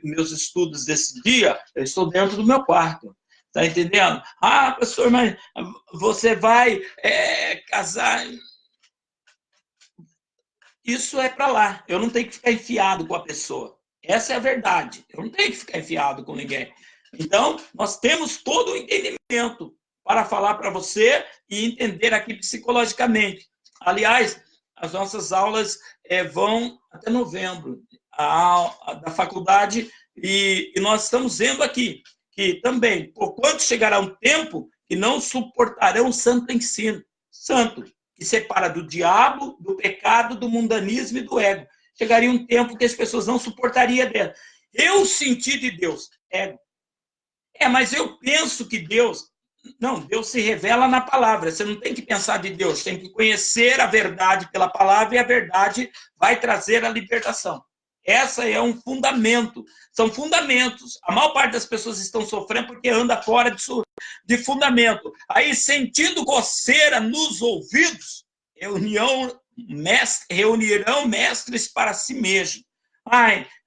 meus estudos desse dia, eu estou dentro do meu quarto. Está entendendo? Pastor, mas você vai casar... Isso é para lá. Eu não tenho que ficar enfiado com a pessoa. Essa é a verdade. Eu não tenho que ficar enfiado com ninguém. Então, nós temos todo o entendimento para falar para você e entender aqui psicologicamente. Aliás, as nossas aulas vão até novembro, da faculdade, e nós estamos vendo aqui que também, por quanto chegará um tempo que não suportarão santo ensino. Santo, que separa do diabo, do pecado, do mundanismo e do ego. Chegaria um tempo que as pessoas não suportariam dela. Eu senti de Deus, ego. Mas eu penso que Deus... Não, Deus se revela na palavra. Você não tem que pensar de Deus, tem que conhecer a verdade pela palavra e a verdade vai trazer a libertação. Essa é um fundamento. São fundamentos. A maior parte das pessoas estão sofrendo porque anda fora de fundamento. Aí, sentindo coceira nos ouvidos, reunirão mestres para si mesmo.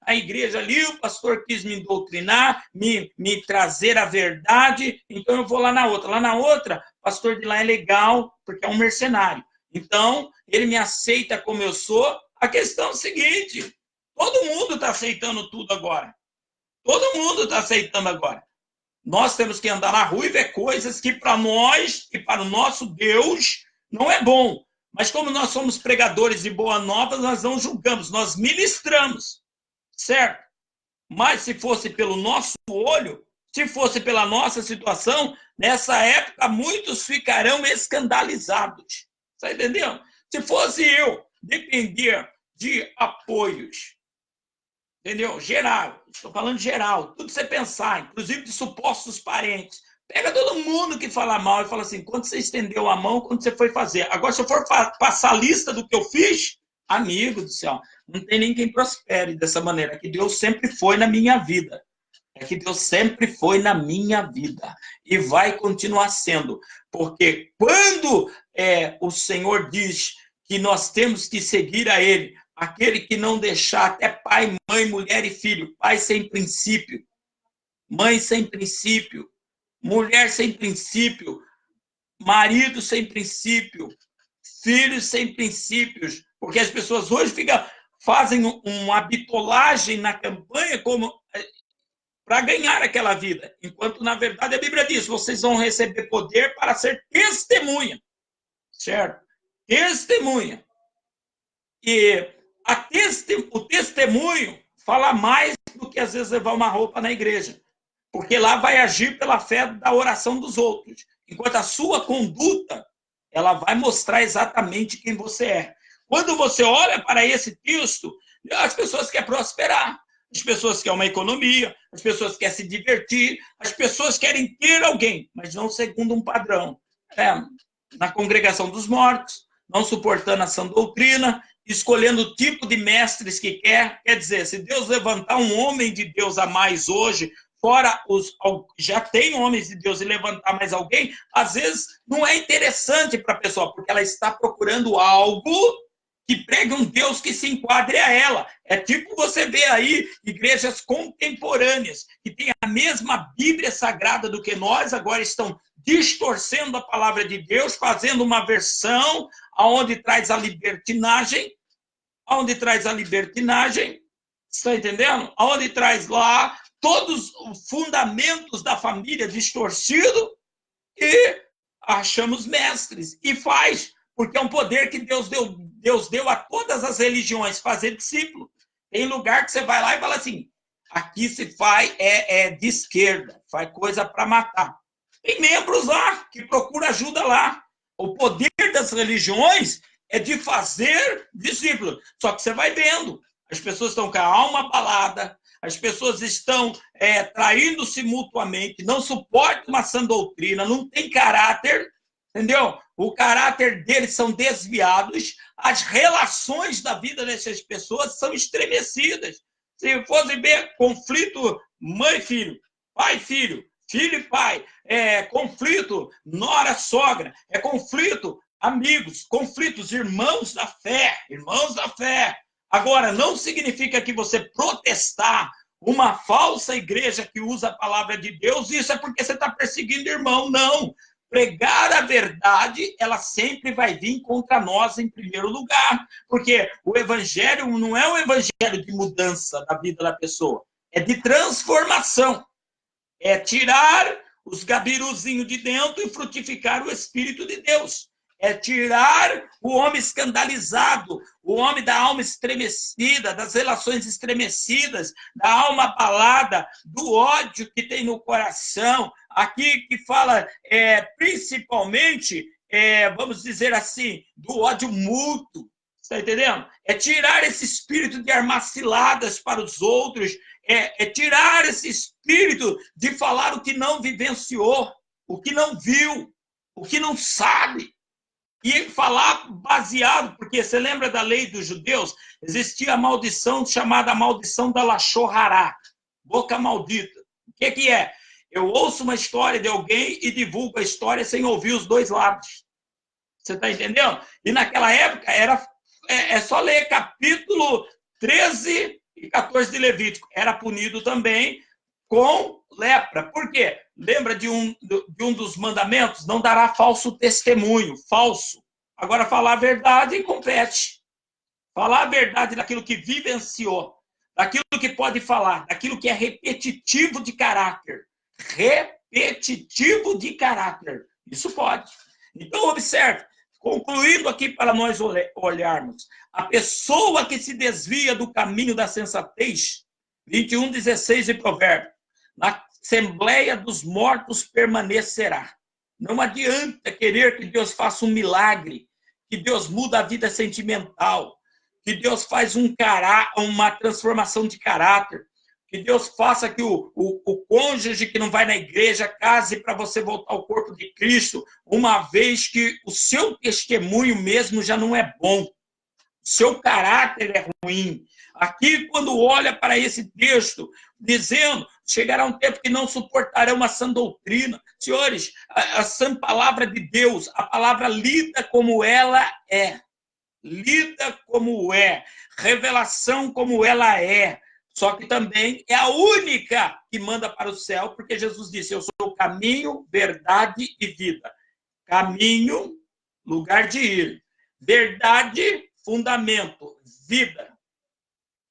A igreja ali, o pastor quis me doutrinar, me trazer a verdade, então eu vou lá na outra. Lá na outra, o pastor de lá é legal, porque é um mercenário. Então, ele me aceita como eu sou. A questão é o seguinte, todo mundo está aceitando tudo agora. Todo mundo está aceitando agora. Nós temos que andar na rua e ver coisas que para nós e para o nosso Deus não é bom. Mas como nós somos pregadores de boa nova, nós não julgamos, nós ministramos, certo? Mas se fosse pelo nosso olho, se fosse pela nossa situação, nessa época muitos ficarão escandalizados. Está entendendo? Se fosse eu depender de apoios, entendeu? Geral, estou falando geral, tudo que você pensar, inclusive de supostos parentes. Pega todo mundo que fala mal e fala assim, quando você estendeu a mão, quando você foi fazer. Agora, se eu for passar a lista do que eu fiz, amigo do céu, não tem nem quem prospere dessa maneira. É que Deus sempre foi na minha vida. É que Deus sempre foi na minha vida. E vai continuar sendo. Porque quando o Senhor diz que nós temos que seguir a Ele, aquele que não deixar até pai, mãe, mulher e filho, pai sem princípio, mãe sem princípio, mulher sem princípio, marido sem princípio, filhos sem princípios, porque as pessoas hoje fazem uma bitolagem na campanha como para ganhar aquela vida, enquanto, na verdade, a Bíblia diz, vocês vão receber poder para ser testemunha, certo? Testemunha. E o testemunho fala mais do que, às vezes, levar uma roupa na igreja, porque lá vai agir pela fé da oração dos outros, enquanto a sua conduta, ela vai mostrar exatamente quem você é. Quando você olha para esse texto, as pessoas querem prosperar, as pessoas querem uma economia, as pessoas querem se divertir, as pessoas querem ter alguém, mas não segundo um padrão. Na congregação dos mortos, não suportando a sã doutrina, escolhendo o tipo de mestres que quer. Quer dizer, se Deus levantar um homem de Deus a mais hoje, fora já tem homens de Deus e levantar mais alguém, às vezes não é interessante para a pessoa, porque ela está procurando algo que pregue um Deus que se enquadre a ela. É tipo você vê aí igrejas contemporâneas, que têm a mesma Bíblia Sagrada do que nós, agora estão distorcendo a palavra de Deus, fazendo uma versão aonde traz a libertinagem, está entendendo? Aonde traz lá todos os fundamentos da família distorcido e achamos mestres. E faz, porque é um poder que Deus deu a todas as religiões, fazer discípulo. Tem lugar que você vai lá e fala assim, aqui se faz de esquerda, faz coisa para matar. Tem membros lá que procuram ajuda lá. O poder das religiões é de fazer discípulo. Só que você vai vendo, as pessoas estão com a alma abalada, as pessoas estão traindo-se mutuamente, não suportam uma sã doutrina, não tem caráter, entendeu? O caráter deles são desviados, as relações da vida dessas pessoas são estremecidas. Se fosse ver conflito mãe e filho, pai e filho, filho e pai, conflito nora-sogra, conflito amigos, conflitos irmãos da fé. Agora, não significa que você protestar uma falsa igreja que usa a palavra de Deus, isso é porque você está perseguindo irmão, não. Pregar a verdade, ela sempre vai vir contra nós em primeiro lugar, porque o evangelho não é um evangelho de mudança da vida da pessoa, é de transformação. É tirar os gabiruzinhos de dentro e frutificar o Espírito de Deus. É tirar o homem escandalizado, o homem da alma estremecida, das relações estremecidas, da alma abalada, do ódio que tem no coração. Aqui que fala principalmente vamos dizer assim, do ódio mútuo. Está entendendo? É tirar esse espírito de armar ciladas para os outros, é tirar esse espírito de falar o que não vivenciou, o que não viu, o que não sabe. E falar baseado, porque você lembra da lei dos judeus? Existia a maldição chamada maldição da Lachorrará, boca maldita. O que é? Eu ouço uma história de alguém e divulgo a história sem ouvir os dois lados. Você está entendendo? E naquela época é só ler capítulo 13 e 14 de Levítico. Era punido também com lepra. Por quê? Lembra de um dos mandamentos? Não dará falso testemunho. Falso. Agora, falar a verdade compete. Falar a verdade daquilo que vivenciou, daquilo que pode falar, daquilo que é repetitivo de caráter. Repetitivo de caráter. Isso pode. Então, observe. Concluindo aqui para nós olharmos, a pessoa que se desvia do caminho da sensatez, 21:16 de Provérbio, na Assembleia dos Mortos permanecerá. Não adianta querer que Deus faça um milagre, que Deus muda a vida sentimental, que Deus faz uma transformação de caráter, que Deus faça que o cônjuge que não vai na igreja case para você voltar ao corpo de Cristo, uma vez que o seu testemunho mesmo já não é bom. O seu caráter é ruim. Aqui, quando olha para esse texto, dizendo, chegará um tempo que não suportarão uma sã doutrina. Senhores, a sã palavra de Deus, a palavra lida como ela é. Lida como é. Revelação como ela é. Só que também é a única que manda para o céu, porque Jesus disse, eu sou o caminho, verdade e vida. Caminho, lugar de ir. Verdade, fundamento, vida.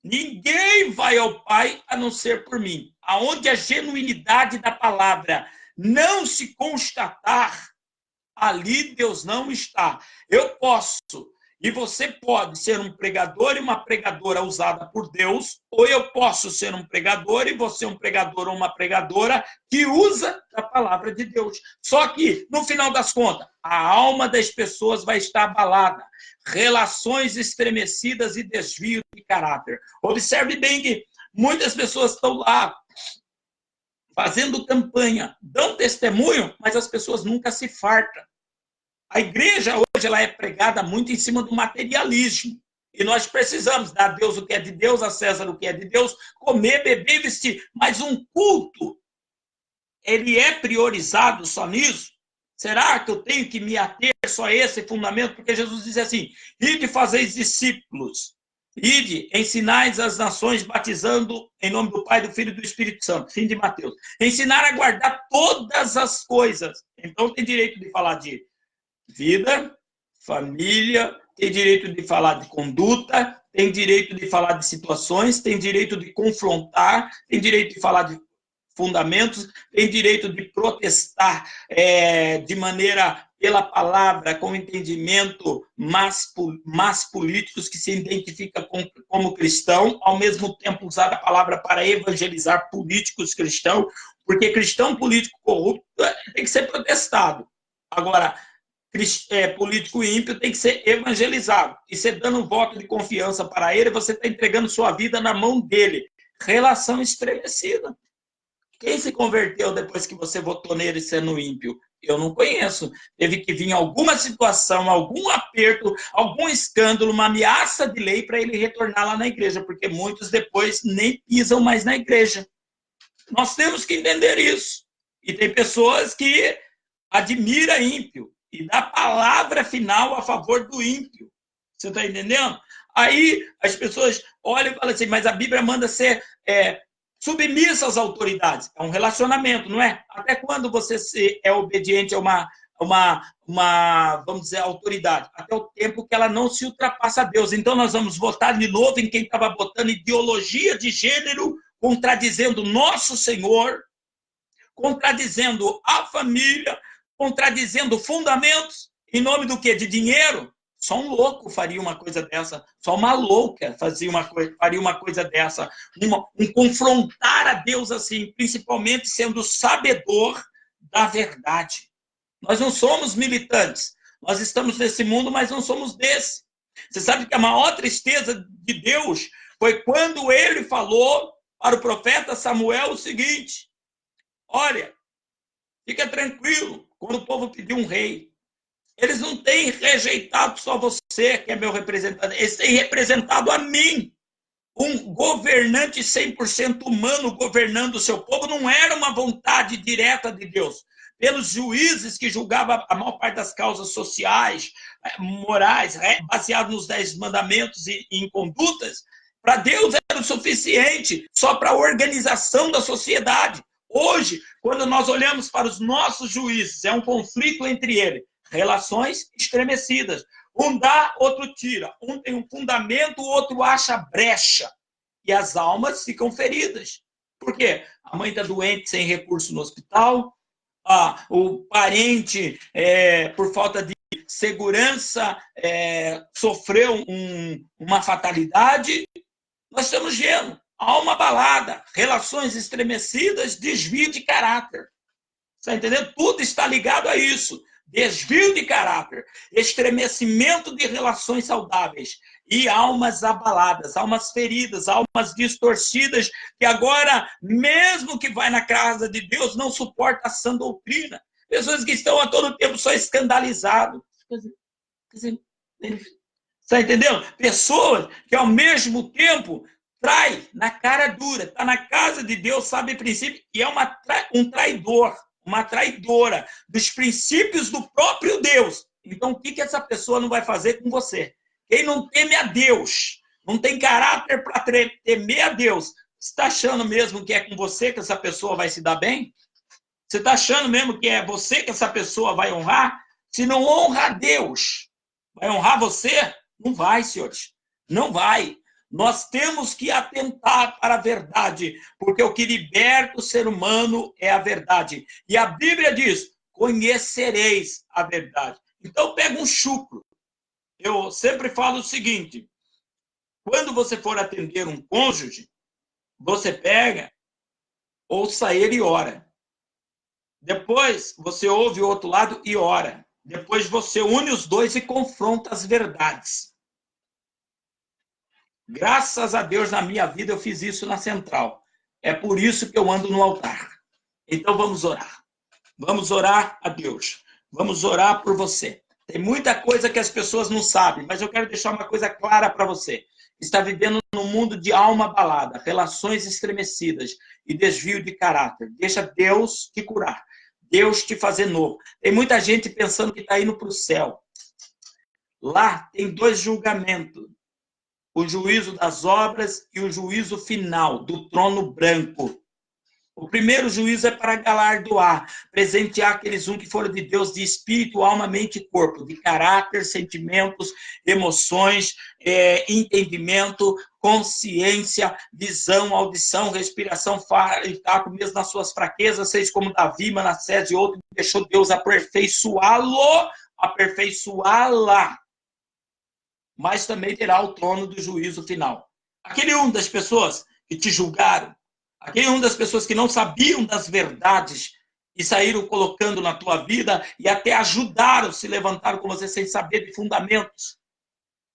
Ninguém vai ao Pai a não ser por mim. Aonde a genuinidade da palavra não se constatar, ali Deus não está. Eu posso... E você pode ser um pregador e uma pregadora usada por Deus, ou eu posso ser um pregador e você um pregador ou uma pregadora que usa a palavra de Deus. Só que, no final das contas, a alma das pessoas vai estar abalada. Relações estremecidas e desvio de caráter. Observe bem que muitas pessoas estão lá fazendo campanha, dão testemunho, mas as pessoas nunca se fartam. A igreja hoje ela é pregada muito em cima do materialismo. E nós precisamos dar a Deus o que é de Deus, a César o que é de Deus, comer, beber e vestir. Mas um culto, ele é priorizado só nisso? Será que eu tenho que me ater só a esse fundamento? Porque Jesus diz assim, ide fazeis discípulos, ide, ensinais as nações, batizando em nome do Pai, do Filho e do Espírito Santo. Fim de Mateus. Ensinar a guardar todas as coisas. Então tem direito de falar de vida, família, tem direito de falar de conduta, tem direito de falar de situações, tem direito de confrontar, tem direito de falar de fundamentos, tem direito de protestar de maneira pela palavra, com entendimento, mas políticos que se identificam como cristão, ao mesmo tempo usar a palavra para evangelizar políticos cristãos, porque cristão político corrupto tem que ser protestado. Agora, político ímpio tem que ser evangelizado. E você dando um voto de confiança para ele, você está entregando sua vida na mão dele. Relação estremecida. Quem se converteu depois que você votou nele sendo ímpio? Eu não conheço. Teve que vir alguma situação, algum aperto, algum escândalo, uma ameaça de lei para ele retornar lá na igreja, porque muitos depois nem pisam mais na igreja. Nós temos que entender isso. E tem pessoas que admiram ímpio e dá palavra final a favor do ímpio. Você está entendendo? Aí as pessoas olham e falam assim, mas a Bíblia manda ser submissa às autoridades. É um relacionamento, não é? Até quando você é obediente a uma, vamos dizer, autoridade? Até o tempo que ela não se ultrapassa a Deus. Então nós vamos votar de novo em quem estava botando ideologia de gênero, contradizendo nosso Senhor, contradizendo a família, contradizendo fundamentos, em nome do quê? De dinheiro? Só um louco faria uma coisa dessa. Só uma louca faria uma coisa dessa. Um confrontar a Deus assim, principalmente sendo sabedor da verdade. Nós não somos militantes. Nós estamos nesse mundo, mas não somos desse. Você sabe que a maior tristeza de Deus foi quando ele falou para o profeta Samuel o seguinte: olha, fica tranquilo, quando o povo pedir um rei, eles não têm rejeitado só você, que é meu representante, eles têm representado a mim. Um governante 100% humano governando o seu povo não era uma vontade direta de Deus. Pelos juízes que julgavam a maior parte das causas sociais, morais, baseado nos 10 mandamentos e em condutas, para Deus era o suficiente só para a organização da sociedade. Hoje, quando nós olhamos para os nossos juízes, é um conflito entre eles, relações estremecidas. Um dá, outro tira. Um tem um fundamento, o outro acha brecha. E as almas ficam feridas. Por quê? A mãe está doente, sem recurso no hospital. O parente, por falta de segurança, sofreu uma fatalidade. Nós estamos vendo alma abalada, relações estremecidas, desvio de caráter. Está entendendo? Tudo está ligado a isso. Desvio de caráter, estremecimento de relações saudáveis e almas abaladas, almas feridas, almas distorcidas, que agora, mesmo que vai na casa de Deus, não suporta a sã doutrina. Pessoas que estão a todo tempo só escandalizadas. Está entendendo? Pessoas que, ao mesmo tempo, trai na cara dura, está na casa de Deus, sabe o princípio, e é um traidor. Uma traidora dos princípios do próprio Deus. Então, o que essa pessoa não vai fazer com você? Quem não teme a Deus, não tem caráter para temer a Deus, você está achando mesmo que é com você que essa pessoa vai se dar bem? Você está achando mesmo que é você que essa pessoa vai honrar? Se não honra a Deus, vai honrar você? Não vai, senhores. Não vai. Nós temos que atentar para a verdade, porque o que liberta o ser humano é a verdade. E a Bíblia diz, conhecereis a verdade. Então, pega um chucro. Eu sempre falo o seguinte, quando você for atender um cônjuge, você pega, ouça ele e ora. Depois, você ouve o outro lado e ora. Depois, você une os dois e confronta as verdades. Graças a Deus, na minha vida, eu fiz isso na central. É por isso que eu ando no altar. Então, vamos orar. Vamos orar a Deus. Vamos orar por você. Tem muita coisa que as pessoas não sabem, mas eu quero deixar uma coisa clara para você. Está vivendo num mundo de alma abalada, relações estremecidas e desvio de caráter. Deixa Deus te curar. Deus te fazer novo. Tem muita gente pensando que está indo para o céu. Lá tem 2 julgamentos. O juízo das obras e o juízo final, do trono branco. O primeiro juízo é para galardoar, presentear aqueles que foram de Deus, de espírito, alma, mente e corpo, de caráter, sentimentos, emoções, entendimento, consciência, visão, audição, respiração, e tato, mesmo nas suas fraquezas, seis como Davi, Manassés e outros, deixou Deus aperfeiçoá-la. Mas também terá o trono do juízo final. Aquele das pessoas que te julgaram, aquele das pessoas que não sabiam das verdades e saíram colocando na tua vida e até ajudaram, se levantaram com você sem saber de fundamentos.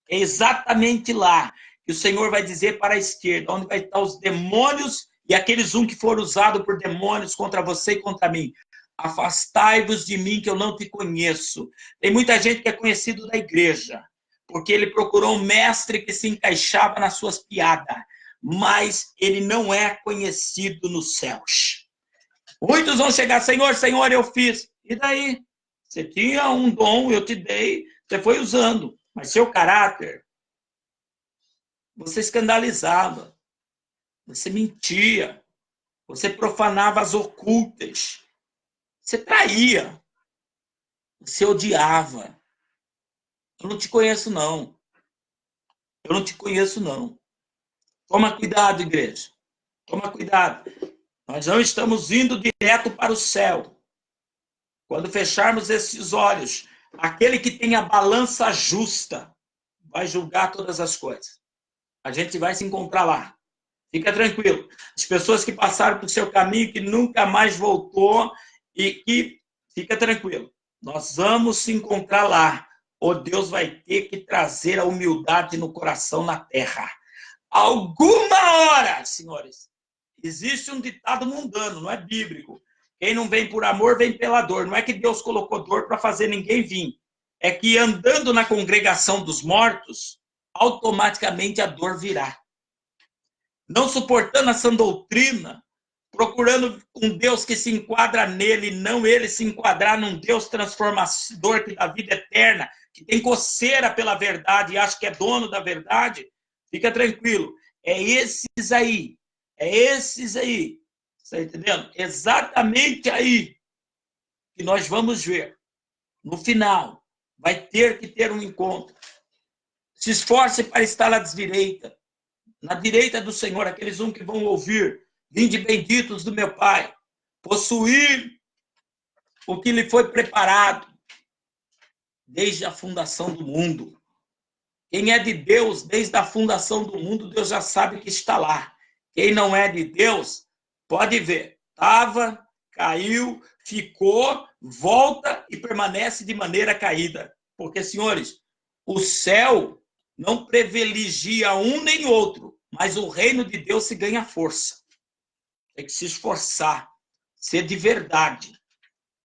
É exatamente lá que o Senhor vai dizer para a esquerda, onde vai estar os demônios e aqueles que foram usados por demônios contra você e contra mim. Afastai-vos de mim que eu não te conheço. Tem muita gente que é conhecido da igreja, porque ele procurou um mestre que se encaixava nas suas piadas, mas ele não é conhecido nos céus. Muitos vão chegar, Senhor, Senhor, eu fiz. E daí? Você tinha um dom, eu te dei, você foi usando, mas seu caráter, você escandalizava, você mentia, você profanava as ocultas, você traía, você odiava. Eu não te conheço, não. Eu não te conheço, não. Toma cuidado, igreja. Toma cuidado. Nós não estamos indo direto para o céu. Quando fecharmos esses olhos, aquele que tem a balança justa vai julgar todas as coisas. A gente vai se encontrar lá. Fica tranquilo. As pessoas que passaram por seu caminho, que nunca mais voltou, e que fica tranquilo. Nós vamos se encontrar lá, ou Deus vai ter que trazer a humildade no coração na terra. Alguma hora, senhores, existe um ditado mundano, não é bíblico. Quem não vem por amor, vem pela dor. Não é que Deus colocou dor para fazer ninguém vir. É que andando na congregação dos mortos, automaticamente a dor virá. Não suportando essa doutrina, procurando um Deus que se enquadra nele, não ele se enquadrar num Deus transformador que dá vida eterna, que tem coceira pela verdade e acha que é dono da verdade, fica tranquilo. É esses aí, está entendendo? Exatamente aí que nós vamos ver. No final, vai ter que ter um encontro. Se esforce para estar à direita, na direita do Senhor, aqueles que vão ouvir: vinde benditos do meu Pai, possuir o que lhe foi preparado desde a fundação do mundo. Quem é de Deus, desde a fundação do mundo, Deus já sabe que está lá. Quem não é de Deus, pode ver. Estava, caiu, ficou, volta e permanece de maneira caída. Porque, senhores, o céu não privilegia um nem outro, mas o reino de Deus se ganha força. Tem que se esforçar, ser de verdade,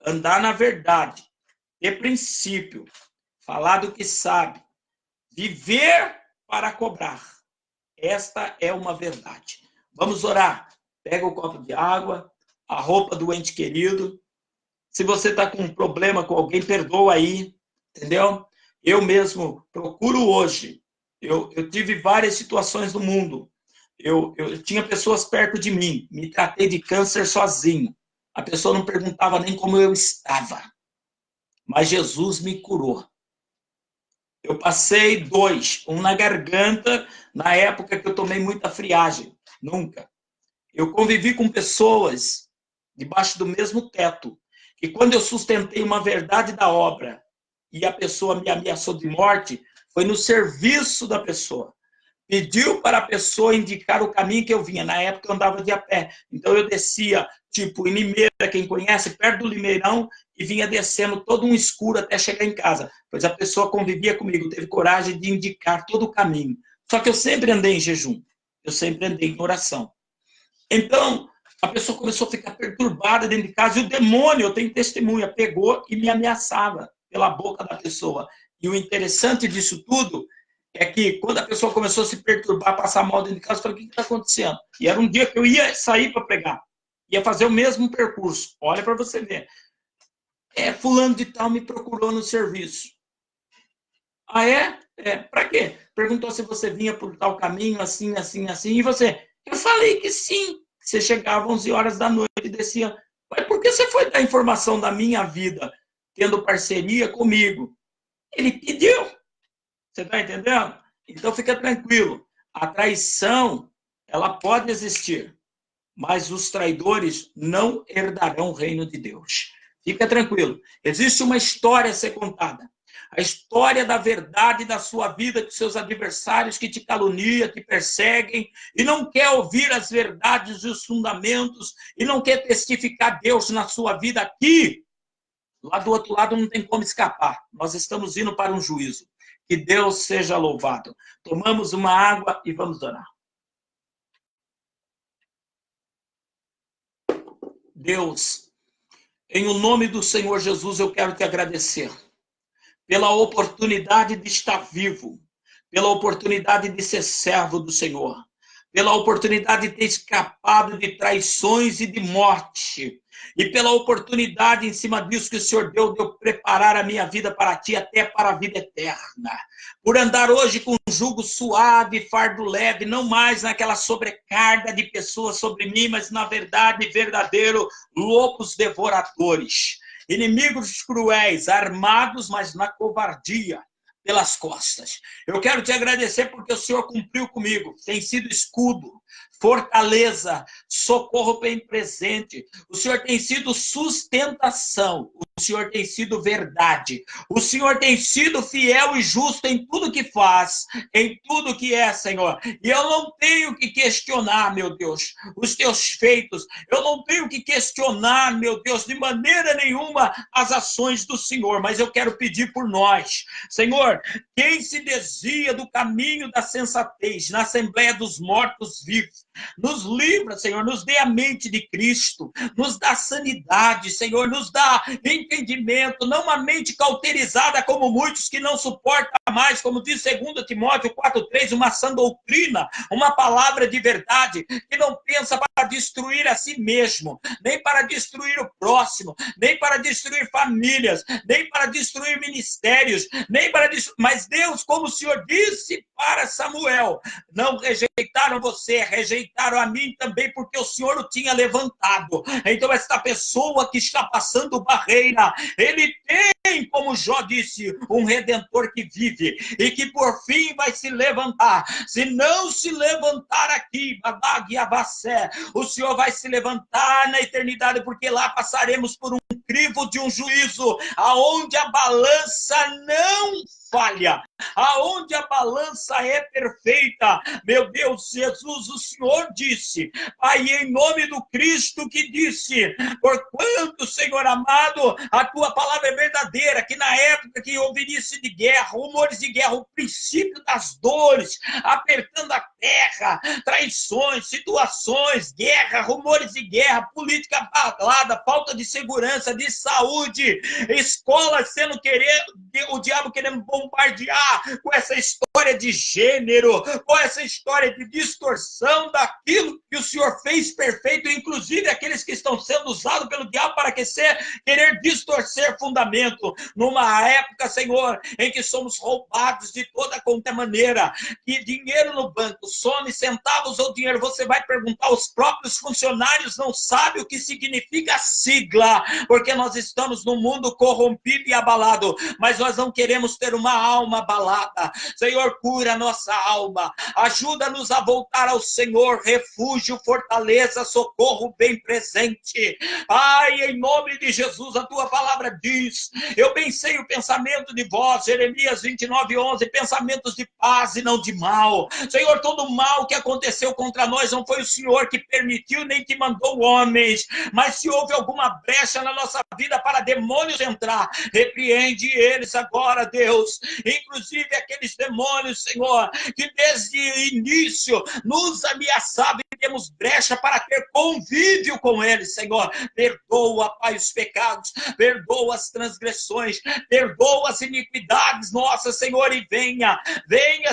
andar na verdade, ter princípio, falar do que sabe, viver para cobrar. Esta é uma verdade. Vamos orar. Pega o copo de água, a roupa do ente querido. Se você está com um problema com alguém, perdoa aí, entendeu? Eu mesmo procuro hoje. Eu tive várias situações no mundo. Eu tinha pessoas perto de mim. Me tratei de câncer sozinho. A pessoa não perguntava nem como eu estava. Mas Jesus me curou. Eu passei 2, um na garganta, na época que eu tomei muita friagem. Nunca. Eu convivi com pessoas debaixo do mesmo teto. E quando eu sustentei uma verdade da obra e a pessoa me ameaçou de morte, foi no serviço da pessoa. Pediu para a pessoa indicar o caminho que eu vinha. Na época eu andava de a pé. Então eu descia, tipo, em Limeira, quem conhece, perto do Limeirão, e vinha descendo todo um escuro até chegar em casa. Pois a pessoa convivia comigo, teve coragem de indicar todo o caminho. Só que eu sempre andei em jejum. Eu sempre andei em oração. Então, a pessoa começou a ficar perturbada dentro de casa. E o demônio, eu tenho testemunha, pegou e me ameaçava pela boca da pessoa. E o interessante disso tudo é que quando a pessoa começou a se perturbar, passar mal dentro de casa, eu falei: o que está acontecendo? E era um dia que eu ia sair para pregar. Ia fazer o mesmo percurso. Olha para você ver. Fulano de tal me procurou no serviço. Ah, é? Para quê? Perguntou se você vinha por tal caminho, assim, assim, assim. E você? Eu falei que sim. Você chegava às 11 horas da noite e descia. Mas por que você foi dar informação da minha vida, tendo parceria comigo? Ele pediu. Você está entendendo? Então fica tranquilo. A traição, ela pode existir, mas os traidores não herdarão o reino de Deus. Fica tranquilo. Existe uma história a ser contada. A história da verdade da sua vida, dos seus adversários que te caluniam, te perseguem, e não quer ouvir as verdades e os fundamentos, e não quer testificar Deus na sua vida aqui. Lá do outro lado não tem como escapar. Nós estamos indo para um juízo. Que Deus seja louvado. Tomamos uma água e vamos orar. Deus, em o nome do Senhor Jesus, eu quero te agradecer pela oportunidade de estar vivo, pela oportunidade de ser servo do Senhor, pela oportunidade de ter escapado de traições e de morte, e pela oportunidade em cima disso que o Senhor deu de eu preparar a minha vida para ti, até para a vida eterna. Por andar hoje com um jugo suave, fardo leve, não mais naquela sobrecarga de pessoas sobre mim, mas na verdade verdadeiro lobos devoradores. Inimigos cruéis, armados, mas na covardia, pelas costas. Eu quero te agradecer porque o Senhor cumpriu comigo, tem sido escudo, fortaleza, socorro bem presente. O Senhor tem sido sustentação. O Senhor tem sido verdade. O Senhor tem sido fiel e justo em tudo que faz, em tudo que é, Senhor. E eu não tenho que questionar, meu Deus, os teus feitos. Eu não tenho que questionar, meu Deus, de maneira nenhuma as ações do Senhor. Mas eu quero pedir por nós. Senhor, quem se desvia do caminho da sensatez na Assembleia dos Mortos-Vivos, nos livra, Senhor, nos dê a mente de Cristo, nos dá sanidade, Senhor, nos dá entendimento, não uma mente cauterizada como muitos que não suportam mais, como diz 2 Timóteo 4,3, uma sã doutrina, uma palavra de verdade, que não pensa para destruir a si mesmo, nem para destruir o próximo, nem para destruir famílias, nem para destruir ministérios, nem para destruir... Mas Deus, como o Senhor disse para Samuel, não rejeitaram você, rejeitaram a mim também, porque o Senhor o tinha levantado. Então, esta pessoa que está passando barreira, ele tem, como Jó disse, um Redentor que vive e que por fim vai se levantar. Se não se levantar aqui, o Senhor vai se levantar na eternidade, porque lá passaremos por um crivo de um juízo, aonde a balança não falha, aonde a balança é perfeita. Meu Deus, Jesus, o Senhor disse, Pai, em nome do Cristo que disse, porquanto, Senhor amado, a tua palavra é verdadeira, que na época que houve início de guerra, rumores de guerra, o princípio das dores, apertando a terra, traições, situações, guerra, rumores de guerra, política abalada, falta de segurança, de saúde, escolas sendo o diabo querendo bombardear com essa história de gênero, com essa história de distorção daquilo que o Senhor fez perfeito, inclusive aqueles que estão sendo usados pelo diabo para querer distorcer fundamento, numa época, Senhor, em que somos roubados de toda qualquer maneira, que dinheiro no banco some, centavos ou dinheiro, você vai perguntar, os próprios funcionários não sabem o que significa a sigla, porque nós estamos num mundo corrompido e abalado, mas nós não queremos ter uma alma abalada. Senhor, cura a nossa alma, ajuda-nos a voltar ao Senhor, refúgio, fortaleza, socorro bem presente. Pai, em nome de Jesus, a tua palavra diz, eu pensei o pensamento de vós, Jeremias 29:11, pensamentos de paz e não de mal. Senhor, todo o mal que aconteceu contra nós não foi o Senhor que permitiu, nem que mandou homens, mas se houve alguma brecha na nossa vida para demônios entrar, repreende eles agora, Deus, inclusive aqueles demônios, Senhor, que desde o início nos ameaçavam e temos brecha para ter convívio com eles, Senhor. Perdoa, Pai, os pecados, perdoa as transgressões, perdoa as iniquidades nossas, Senhor, e venha,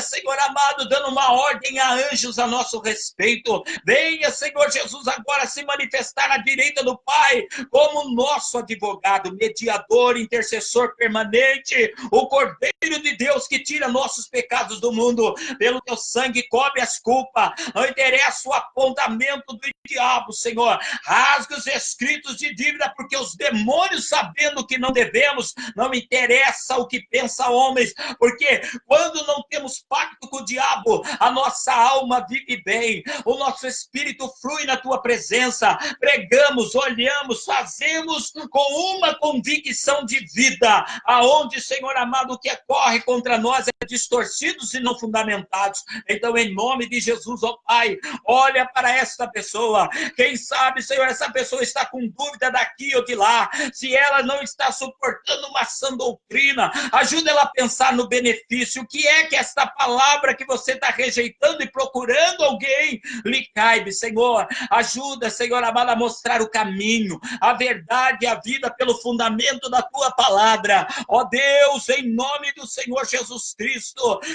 Senhor amado, dando uma ordem a anjos a nosso respeito. Venha, Senhor Jesus, agora se manifestar à direita do Pai como nosso advogado, mediador, intercessor permanente, o Cordeiro de Deus que tira nossos pecados do mundo. Pelo teu sangue cobre as culpas, não interessa o apontamento do diabo, Senhor. Rasga os escritos de dívida, porque os demônios, sabendo que não devemos, não interessa o que pensa homens, porque quando não temos pacto com o diabo, a nossa alma vive bem, o nosso espírito flui na tua presença, pregamos, olhamos, fazemos com uma convicção de vida, aonde, Senhor amado, o que ocorre contra nós é distorcidos e não fundamentados. Então, em nome de Jesus, ó Pai, olha para esta pessoa, quem sabe, Senhor, essa pessoa está com dúvida daqui ou de lá, se ela não está suportando uma sã doutrina, ajuda ela a pensar no benefício, o que é que esta palavra que você está rejeitando e procurando alguém lhe caibe, Senhor, ajuda, Senhor amado, a mostrar o caminho, a verdade e a vida pelo fundamento da tua palavra, ó Deus, em nome do Senhor Jesus Cristo.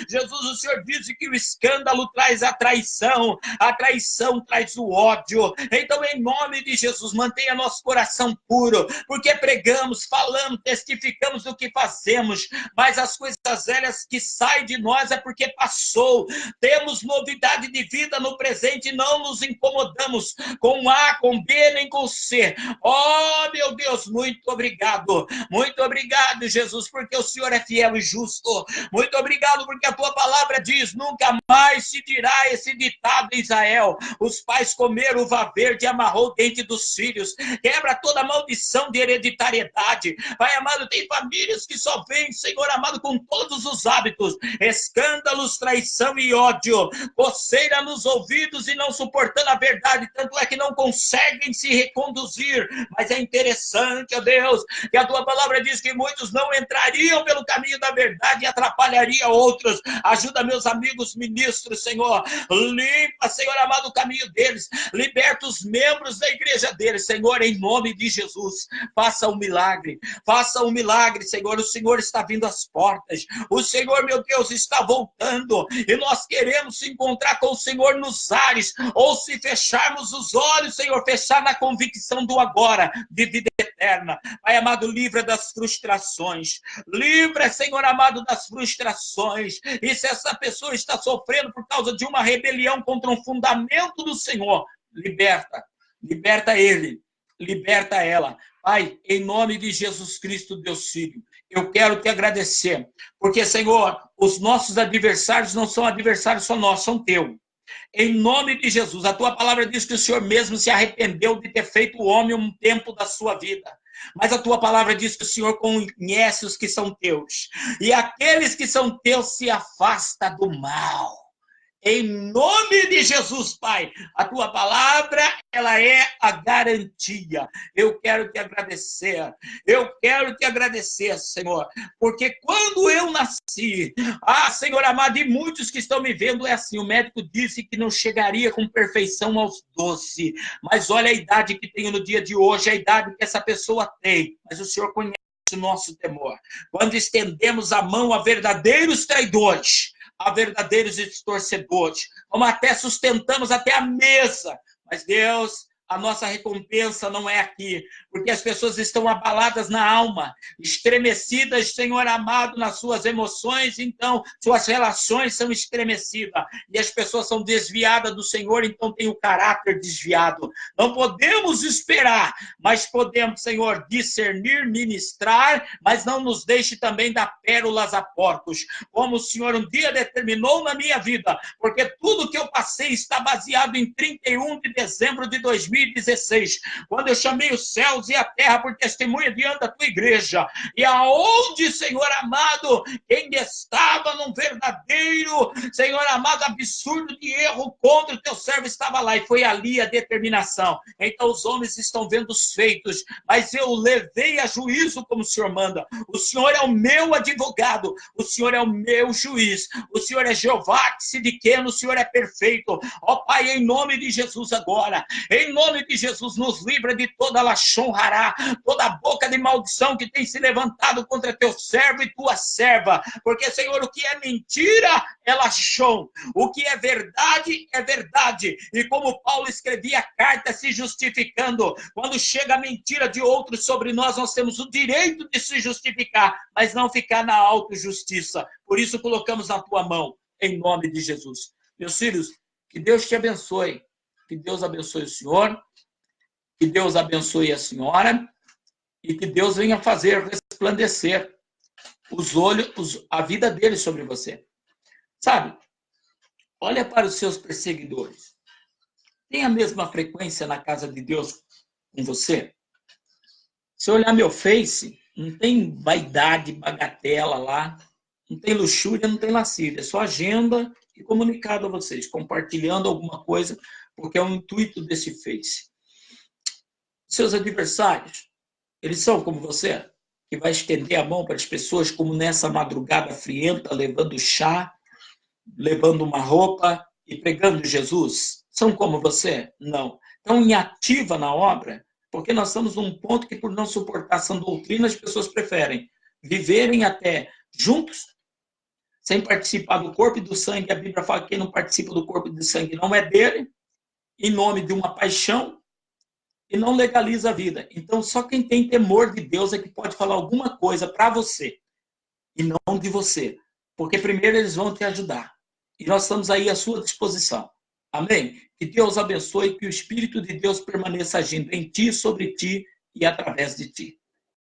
Jesus, o Senhor disse que o escândalo traz a traição traz o ódio. Então, em nome de Jesus, mantenha nosso coração puro, porque pregamos, falamos, testificamos do que fazemos, mas as coisas velhas que saem de nós é porque passou passou. Temos novidade de vida no presente, não nos incomodamos com A, com B, nem com C. Oh, meu Deus, muito obrigado. Muito obrigado, Jesus, porque o Senhor é fiel e justo. Muito obrigado, porque a tua palavra diz, nunca mais se dirá esse ditado em Israel. Os pais comeram uva verde e amarrou o dente dos filhos. Quebra toda a maldição de hereditariedade. Pai amado, tem famílias que só vêm, Senhor amado, com todos os hábitos, escândalos, traição e ódio, coceira nos ouvidos e não suportando a verdade, tanto é que não conseguem se reconduzir. Mas é interessante, ó Deus, que a tua palavra diz que muitos não entrariam pelo caminho da verdade e atrapalharia outros. Ajuda meus amigos ministros, Senhor. Limpa, Senhor amado, o caminho deles. Liberta os membros da igreja deles, Senhor, em nome de Jesus. Faça um milagre. Faça um milagre, Senhor. O Senhor está vindo às portas. O Senhor, meu Deus, está voltando. E nós queremos se encontrar com o Senhor nos ares. Ou se fecharmos os olhos, Senhor, fechar na convicção do agora, de vida eterna. Pai amado, livra das frustrações. Livra, Senhor amado, das frustrações. E se essa pessoa está sofrendo por causa de uma rebelião contra um fundamento do Senhor, liberta. Liberta ele. Liberta ela. Pai, em nome de Jesus Cristo, Deus Filho, eu quero te agradecer. Porque, Senhor, os nossos adversários não são adversários só nossos, são teus. Em nome de Jesus, a tua palavra diz que o Senhor mesmo se arrependeu de ter feito o homem um tempo da sua vida. Mas a tua palavra diz que o Senhor conhece os que são teus. E aqueles que são teus se afasta do mal. Em nome de Jesus, Pai, a tua palavra, ela é a garantia. Eu quero te agradecer. Eu quero te agradecer, Senhor, porque quando eu nasci, Senhor amado, e muitos que estão me vendo é assim, o médico disse que não chegaria com perfeição aos 12, mas olha a idade que tenho no dia de hoje, a idade que essa pessoa tem, mas o Senhor conhece o nosso temor. Quando estendemos a mão a verdadeiros traidores, a verdadeiros distorcedores, como até sustentamos até a mesa, mas Deus, a nossa recompensa não é aqui, porque as pessoas estão abaladas na alma, estremecidas, Senhor amado, nas suas emoções, então suas relações são estremecidas, e as pessoas são desviadas do Senhor, então tem o caráter desviado. Não podemos esperar, mas podemos, Senhor, discernir, ministrar, mas não nos deixe também dar pérolas a porcos, como o Senhor um dia determinou na minha vida, porque tudo que eu passei está baseado em 31 de dezembro de 2016, quando eu chamei os céus e a terra por testemunha diante da tua igreja, e aonde, Senhor amado, quem estava num verdadeiro, Senhor amado, absurdo de erro contra o teu servo estava lá, e foi ali a determinação. Então os homens estão vendo os feitos, mas eu levei a juízo como o Senhor manda. O Senhor é o meu advogado, o Senhor é o meu juiz, o Senhor é Jeová Tsidkenu, o Senhor é perfeito. Ó Pai, em nome de Jesus agora, em nome de Jesus, nos livra de toda lachon hará, toda boca de maldição que tem se levantado contra teu servo e tua serva, porque, Senhor, o que é mentira é lachon, o que é verdade, e como Paulo escrevia a carta se justificando, quando chega a mentira de outros sobre nós, nós temos o direito de se justificar, mas não ficar na autojustiça. Por isso colocamos na tua mão, em nome de Jesus. Meus filhos, que Deus te abençoe, que Deus abençoe o Senhor, que Deus abençoe a senhora, e que Deus venha fazer resplandecer os olhos, a vida dele sobre você. Sabe, olha para os seus perseguidores. Tem a mesma frequência na casa de Deus com você? Se eu olhar meu Face, não tem vaidade, bagatela lá, não tem luxúria, não tem lascívia, é só agenda e comunicado a vocês, compartilhando alguma coisa, porque é o intuito desse Face. Seus adversários, eles são como você, que vai estender a mão para as pessoas como nessa madrugada frienta, levando chá, levando uma roupa e pregando Jesus? São como você? Não. Estão em ativa na obra, porque nós estamos num ponto que, por não suportar essa doutrina, as pessoas preferem viverem até juntos, sem participar do corpo e do sangue. A Bíblia fala que quem não participa do corpo e do sangue não é dele, em nome de uma paixão, e não legaliza a vida. Então, só quem tem temor de Deus é que pode falar alguma coisa para você, e não de você. Porque primeiro eles vão te ajudar. E nós estamos aí à sua disposição. Amém? Que Deus abençoe, que o Espírito de Deus permaneça agindo em ti, sobre ti e através de ti.